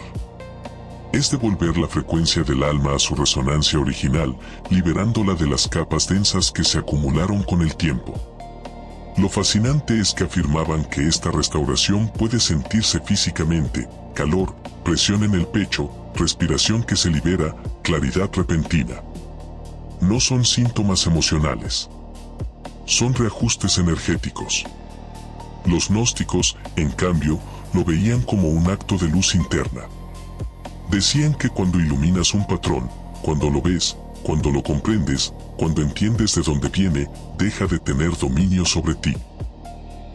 S1: Es devolver la frecuencia del alma a su resonancia original, liberándola de las capas densas que se acumularon con el tiempo. Lo fascinante es que afirmaban que esta restauración puede sentirse físicamente: calor, presión en el pecho, respiración que se libera, claridad repentina. No son síntomas emocionales. Son reajustes energéticos. Los gnósticos, en cambio, lo veían como un acto de luz interna. Decían que cuando iluminas un patrón, cuando lo ves, cuando lo comprendes, cuando entiendes de dónde viene, deja de tener dominio sobre ti.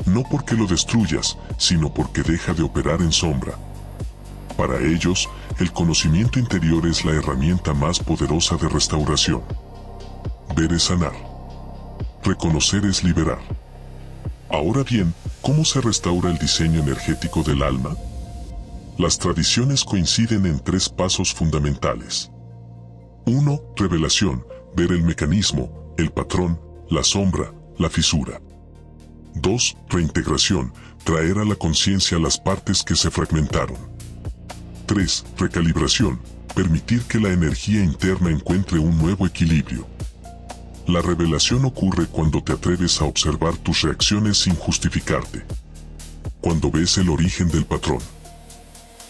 S1: No porque lo destruyas, sino porque deja de operar en sombra. Para ellos, el conocimiento interior es la herramienta más poderosa de restauración. Ver es sanar. Reconocer es liberar. Ahora bien, ¿cómo se restaura el diseño energético del alma? Las tradiciones coinciden en 3 pasos fundamentales. 1. Revelación, ver el mecanismo, el patrón, la sombra, la fisura. 2. Reintegración, traer a la conciencia las partes que se fragmentaron. 3. Recalibración, permitir que la energía interna encuentre un nuevo equilibrio. La revelación ocurre cuando te atreves a observar tus reacciones sin justificarte. Cuando ves el origen del patrón.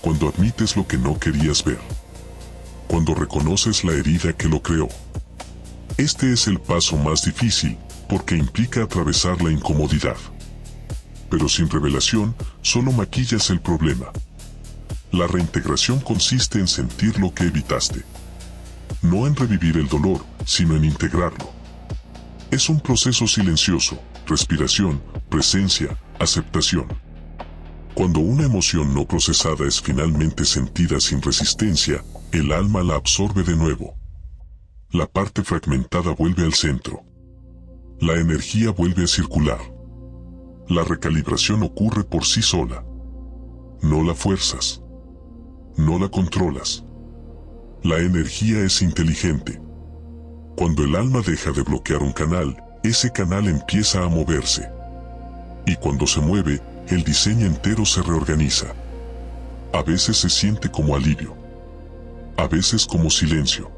S1: Cuando admites lo que no querías ver. Cuando reconoces la herida que lo creó. Este es el paso más difícil, porque implica atravesar la incomodidad. Pero sin revelación, solo maquillas el problema. La reintegración consiste en sentir lo que evitaste. No en revivir el dolor, sino en integrarlo. Es un proceso silencioso: respiración, presencia, aceptación. Cuando una emoción no procesada es finalmente sentida sin resistencia, el alma la absorbe de nuevo. La parte fragmentada vuelve al centro. La energía vuelve a circular. La recalibración ocurre por sí sola. No la fuerzas. No la controlas. La energía es inteligente. Cuando el alma deja de bloquear un canal, ese canal empieza a moverse. Y cuando se mueve, el diseño entero se reorganiza. A veces se siente como alivio. A veces como silencio.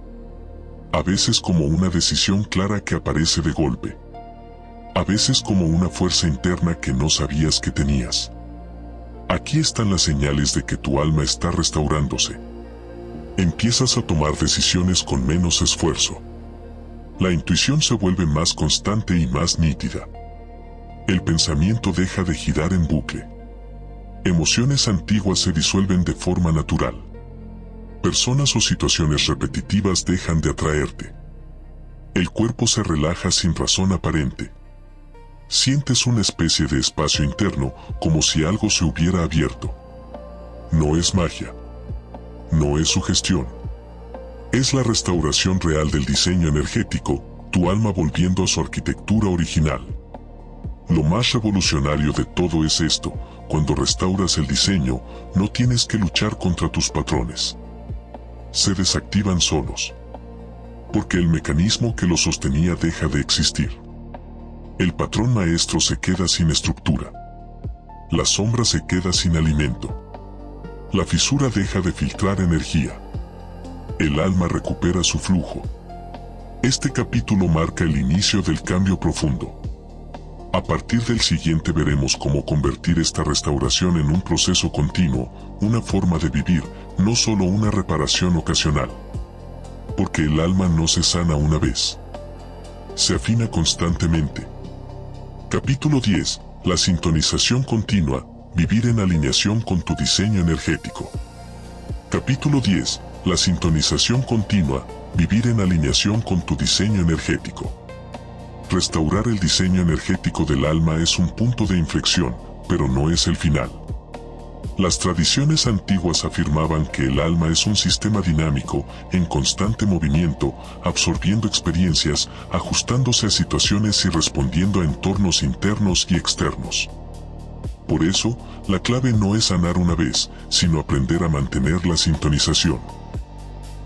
S1: A veces como una decisión clara que aparece de golpe. A veces como una fuerza interna que no sabías que tenías. Aquí están las señales de que tu alma está restaurándose. Empiezas a tomar decisiones con menos esfuerzo. La intuición se vuelve más constante y más nítida. El pensamiento deja de girar en bucle. Emociones antiguas se disuelven de forma natural. Personas o situaciones repetitivas dejan de atraerte. El cuerpo se relaja sin razón aparente. Sientes una especie de espacio interno, como si algo se hubiera abierto. No es magia. No es sugestión. Es la restauración real del diseño energético, tu alma volviendo a su arquitectura original. Lo más revolucionario de todo es esto: cuando restauras el diseño, no tienes que luchar contra tus patrones. Se desactivan solos. Porque el mecanismo que los sostenía deja de existir. El patrón maestro se queda sin estructura. La sombra se queda sin alimento. La fisura deja de filtrar energía. El alma recupera su flujo. Este capítulo marca el inicio del cambio profundo. A partir del siguiente veremos cómo convertir esta restauración en un proceso continuo, una forma de vivir, no solo una reparación ocasional. porque el alma no se sana una vez. Se afina constantemente. Capítulo 10. La sintonización continua. Vivir en alineación con tu diseño energético. Capítulo 10. La sintonización continua. Vivir en alineación con tu diseño energético. Restaurar el diseño energético del alma es un punto de inflexión, pero no es el final. Las tradiciones antiguas afirmaban que el alma es un sistema dinámico, en constante movimiento, absorbiendo experiencias, ajustándose a situaciones y respondiendo a entornos internos y externos. Por eso, la clave no es sanar una vez, sino aprender a mantener la sintonización.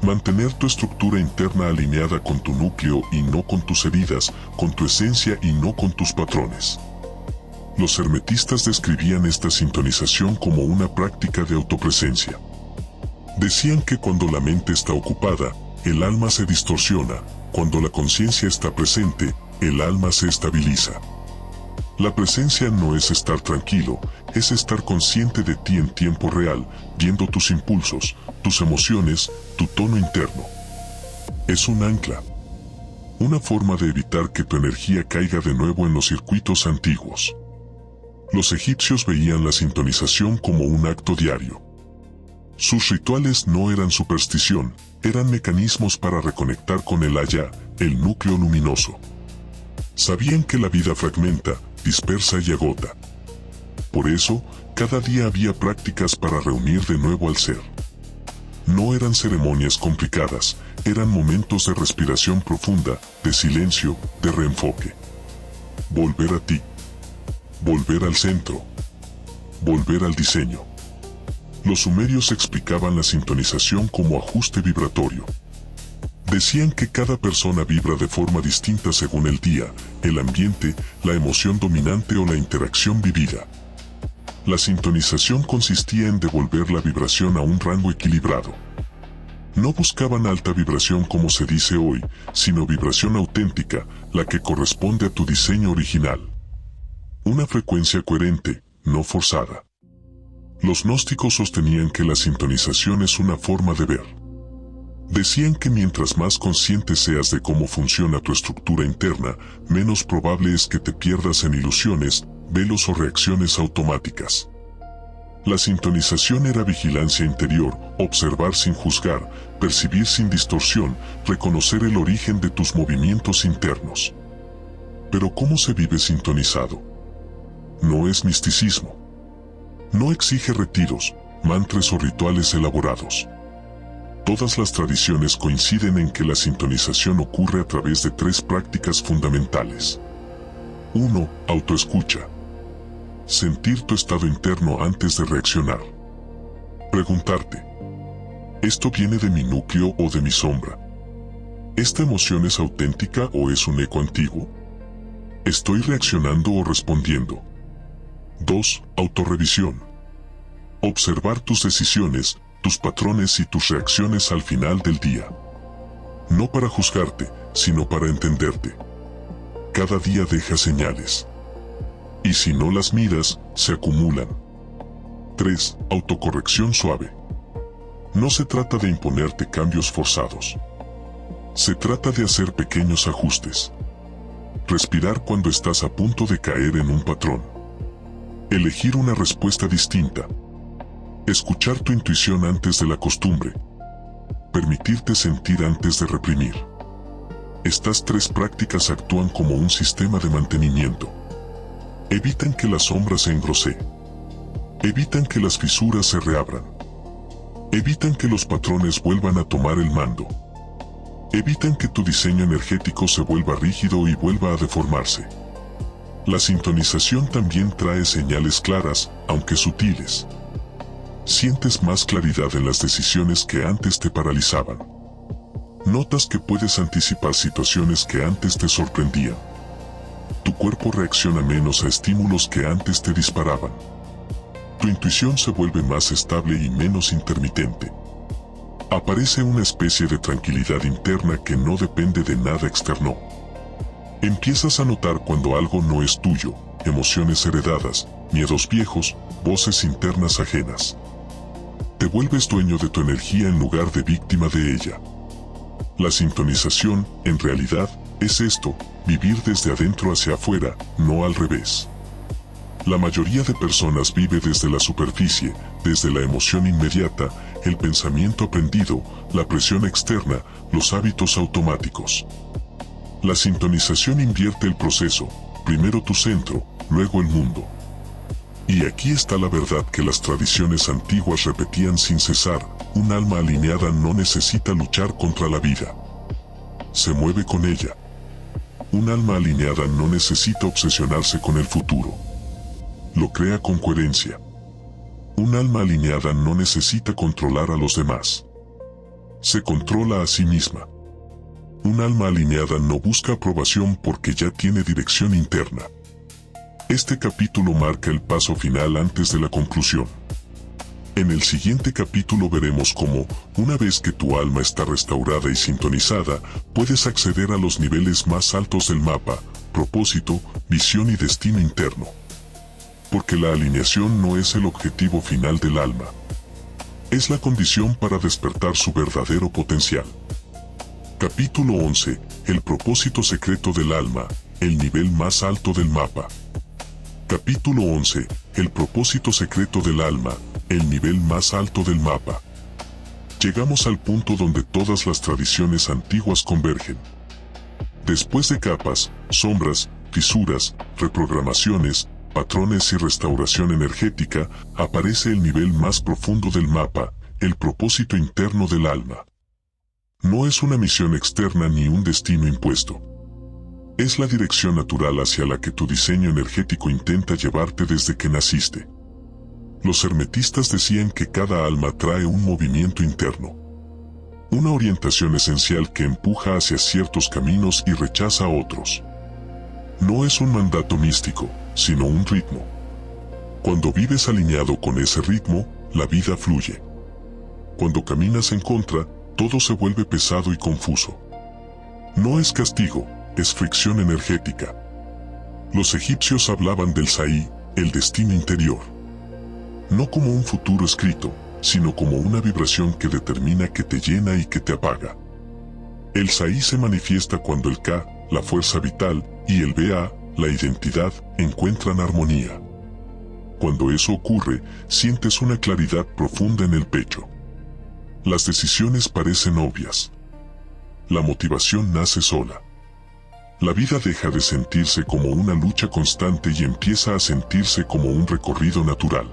S1: Mantener tu estructura interna alineada con tu núcleo y no con tus heridas, con tu esencia y no con tus patrones. Los hermetistas describían esta sintonización como una práctica de autopresencia. Decían que cuando la mente está ocupada, el alma se distorsiona, cuando la conciencia está presente, el alma se estabiliza. La presencia no es estar tranquilo, es estar consciente de ti en tiempo real, viendo tus impulsos, tus emociones, tu tono interno. Es un ancla. Una forma de evitar que tu energía caiga de nuevo en los circuitos antiguos. Los egipcios veían la sintonización como un acto diario. Sus rituales no eran superstición, eran mecanismos para reconectar con el allá, el núcleo luminoso. Sabían que la vida fragmenta, dispersa y agota. Por eso, cada día había prácticas para reunir de nuevo al ser. No eran ceremonias complicadas, eran momentos de respiración profunda, de silencio, de reenfoque. Volver a ti. Volver al centro. Volver al diseño. Los sumerios explicaban la sintonización como ajuste vibratorio. Decían que cada persona vibra de forma distinta según el día, el ambiente, la emoción dominante o la interacción vivida. La sintonización consistía en devolver la vibración a un rango equilibrado. No buscaban alta vibración como se dice hoy, sino vibración auténtica, la que corresponde a tu diseño original. Una frecuencia coherente, no forzada. Los gnósticos sostenían que la sintonización es una forma de ver. Decían que mientras más consciente seas de cómo funciona tu estructura interna, menos probable es que te pierdas en ilusiones, velos o reacciones automáticas. La sintonización era vigilancia interior, observar sin juzgar, percibir sin distorsión, reconocer el origen de tus movimientos internos. Pero ¿cómo se vive sintonizado? No es misticismo. No exige retiros, mantras o rituales elaborados. Todas las tradiciones coinciden en que la sintonización ocurre a través de tres prácticas fundamentales. 1. Autoescucha. Sentir tu estado interno antes de reaccionar. Preguntarte: ¿esto viene de mi núcleo o de mi sombra? ¿Esta emoción es auténtica o es un eco antiguo? ¿Estoy reaccionando o respondiendo? 2. Autorrevisión. Observar tus decisiones, tus patrones y tus reacciones al final del día. No para juzgarte, sino para entenderte. Cada día deja señales. Y si no las miras, se acumulan. 3. Autocorrección suave. No se trata de imponerte cambios forzados. Se trata de hacer pequeños ajustes. Respirar cuando estás a punto de caer en un patrón. Elegir una respuesta distinta. Escuchar tu intuición antes de la costumbre. Permitirte sentir antes de reprimir. Estas tres prácticas actúan como un sistema de mantenimiento. Evitan que la sombra se engrose. Evitan que las fisuras se reabran. Evitan que los patrones vuelvan a tomar el mando. Evitan que tu diseño energético se vuelva rígido y vuelva a deformarse. La sintonización también trae señales claras, aunque sutiles. Sientes más claridad en las decisiones que antes te paralizaban. Notas que puedes anticipar situaciones que antes te sorprendían. Tu cuerpo reacciona menos a estímulos que antes te disparaban. Tu intuición se vuelve más estable y menos intermitente. Aparece una especie de tranquilidad interna que no depende de nada externo. Empiezas a notar cuando algo no es tuyo, emociones heredadas, miedos viejos, voces internas ajenas. Te vuelves dueño de tu energía en lugar de víctima de ella. La sintonización, en realidad, es esto, vivir desde adentro hacia afuera, no al revés. La mayoría de personas vive desde la superficie, desde la emoción inmediata, el pensamiento aprendido, la presión externa, los hábitos automáticos. La sintonización invierte el proceso, primero tu centro, luego el mundo. Y aquí está la verdad que las tradiciones antiguas repetían sin cesar: un alma alineada no necesita luchar contra la vida. Se mueve con ella. Un alma alineada no necesita obsesionarse con el futuro. Lo crea con coherencia. Un alma alineada no necesita controlar a los demás. Se controla a sí misma. Un alma alineada no busca aprobación porque ya tiene dirección interna. Este capítulo marca el paso final antes de la conclusión. En el siguiente capítulo veremos cómo, una vez que tu alma está restaurada y sintonizada, puedes acceder a los niveles más altos del mapa: propósito, visión y destino interno. Porque la alineación no es el objetivo final del alma. Es la condición para despertar su verdadero potencial. Capítulo 11. El propósito secreto del alma, el nivel más alto del mapa. Capítulo 11. El propósito secreto del alma, el nivel más alto del mapa. Llegamos al punto donde todas las tradiciones antiguas convergen. Después de capas, sombras, fisuras, reprogramaciones, patrones y restauración energética, aparece el nivel más profundo del mapa, el propósito interno del alma. No es una misión externa ni un destino impuesto. Es la dirección natural hacia la que tu diseño energético intenta llevarte desde que naciste. Los hermetistas decían que cada alma trae un movimiento interno. Una orientación esencial que empuja hacia ciertos caminos y rechaza otros. No es un mandato místico, sino un ritmo. Cuando vives alineado con ese ritmo, la vida fluye. Cuando caminas en contra, todo se vuelve pesado y confuso. No es castigo, es fricción energética. Los egipcios hablaban del Sa'i, el destino interior. No como un futuro escrito, sino como una vibración que determina que te llena y que te apaga. El Sa'i se manifiesta cuando el Ka, la fuerza vital, y el Ba, la identidad, encuentran armonía. Cuando eso ocurre, sientes una claridad profunda en el pecho. Las decisiones parecen obvias. La motivación nace sola. La vida deja de sentirse como una lucha constante y empieza a sentirse como un recorrido natural.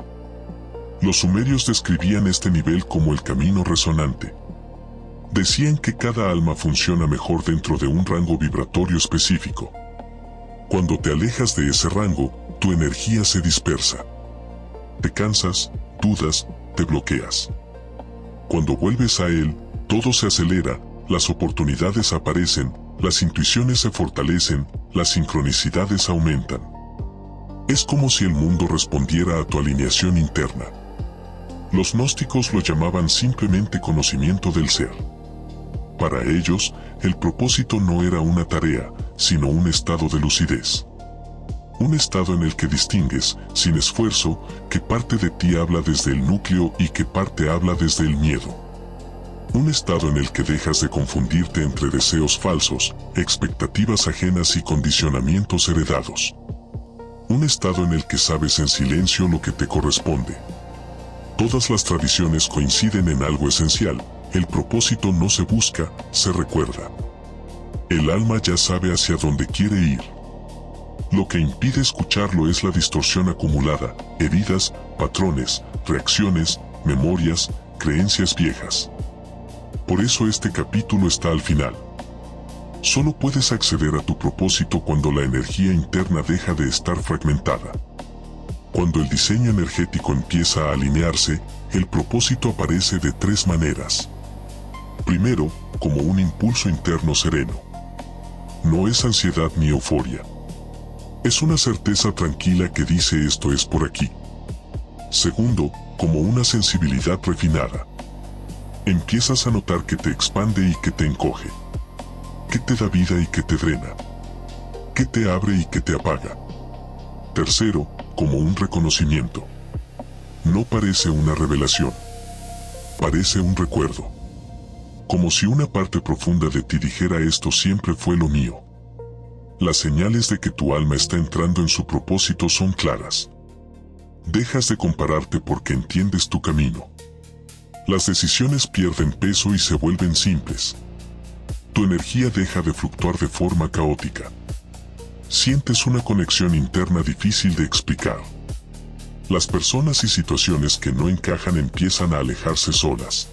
S1: Los sumerios describían este nivel como el camino resonante. Decían que cada alma funciona mejor dentro de un rango vibratorio específico. Cuando te alejas de ese rango, tu energía se dispersa. Te cansas, dudas, te bloqueas. Cuando vuelves a él, todo se acelera, las oportunidades aparecen, las intuiciones se fortalecen, las sincronicidades aumentan. Es como si el mundo respondiera a tu alineación interna. Los gnósticos lo llamaban simplemente conocimiento del ser. Para ellos, el propósito no era una tarea, sino un estado de lucidez. Un estado en el que distingues, sin esfuerzo, qué parte de ti habla desde el núcleo y qué parte habla desde el miedo. Un estado en el que dejas de confundirte entre deseos falsos, expectativas ajenas y condicionamientos heredados. Un estado en el que sabes en silencio lo que te corresponde. Todas las tradiciones coinciden en algo esencial: el propósito no se busca, se recuerda. El alma ya sabe hacia dónde quiere ir. Lo que impide escucharlo es la distorsión acumulada, heridas, patrones, reacciones, memorias, creencias viejas. Por eso este capítulo está al final. Solo puedes acceder a tu propósito cuando la energía interna deja de estar fragmentada. Cuando el diseño energético empieza a alinearse, el propósito aparece de tres maneras. Primero, como un impulso interno sereno. No es ansiedad ni euforia. Es una certeza tranquila que dice: esto es por aquí. Segundo, como una sensibilidad refinada. Empiezas a notar que te expande y que te encoge. Que te da vida y que te drena. Que te abre y que te apaga. Tercero, como un reconocimiento. No parece una revelación. Parece un recuerdo. como si una parte profunda de ti dijera esto siempre fue lo mío. Las señales de que tu alma está entrando en su propósito son claras. Dejas de compararte porque entiendes tu camino. Las decisiones pierden peso y se vuelven simples. Tu energía deja de fluctuar de forma caótica. Sientes una conexión interna difícil de explicar. Las personas y situaciones que no encajan empiezan a alejarse solas.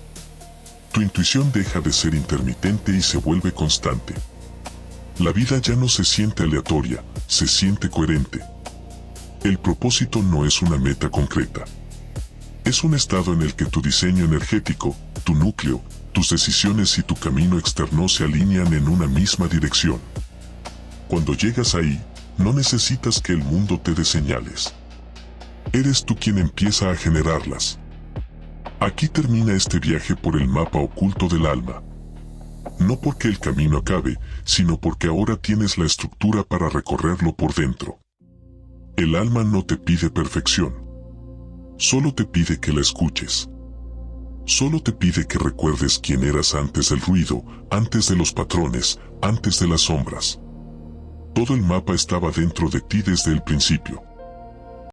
S1: Tu intuición deja de ser intermitente y se vuelve constante. La vida ya no se siente aleatoria, se siente coherente. El propósito no es una meta concreta. Es un estado en el que tu diseño energético, tu núcleo, tus decisiones y tu camino externo se alinean en una misma dirección. Cuando llegas ahí, no necesitas que el mundo te dé señales. Eres tú quien empieza a generarlas. Aquí termina este viaje por el mapa oculto del alma. No porque el camino acabe, sino porque ahora tienes la estructura para recorrerlo por dentro. El alma no te pide perfección. Solo te pide que la escuches. Solo te pide que recuerdes quién eras antes del ruido, antes de los patrones, antes de las sombras. Todo el mapa estaba dentro de ti desde el principio.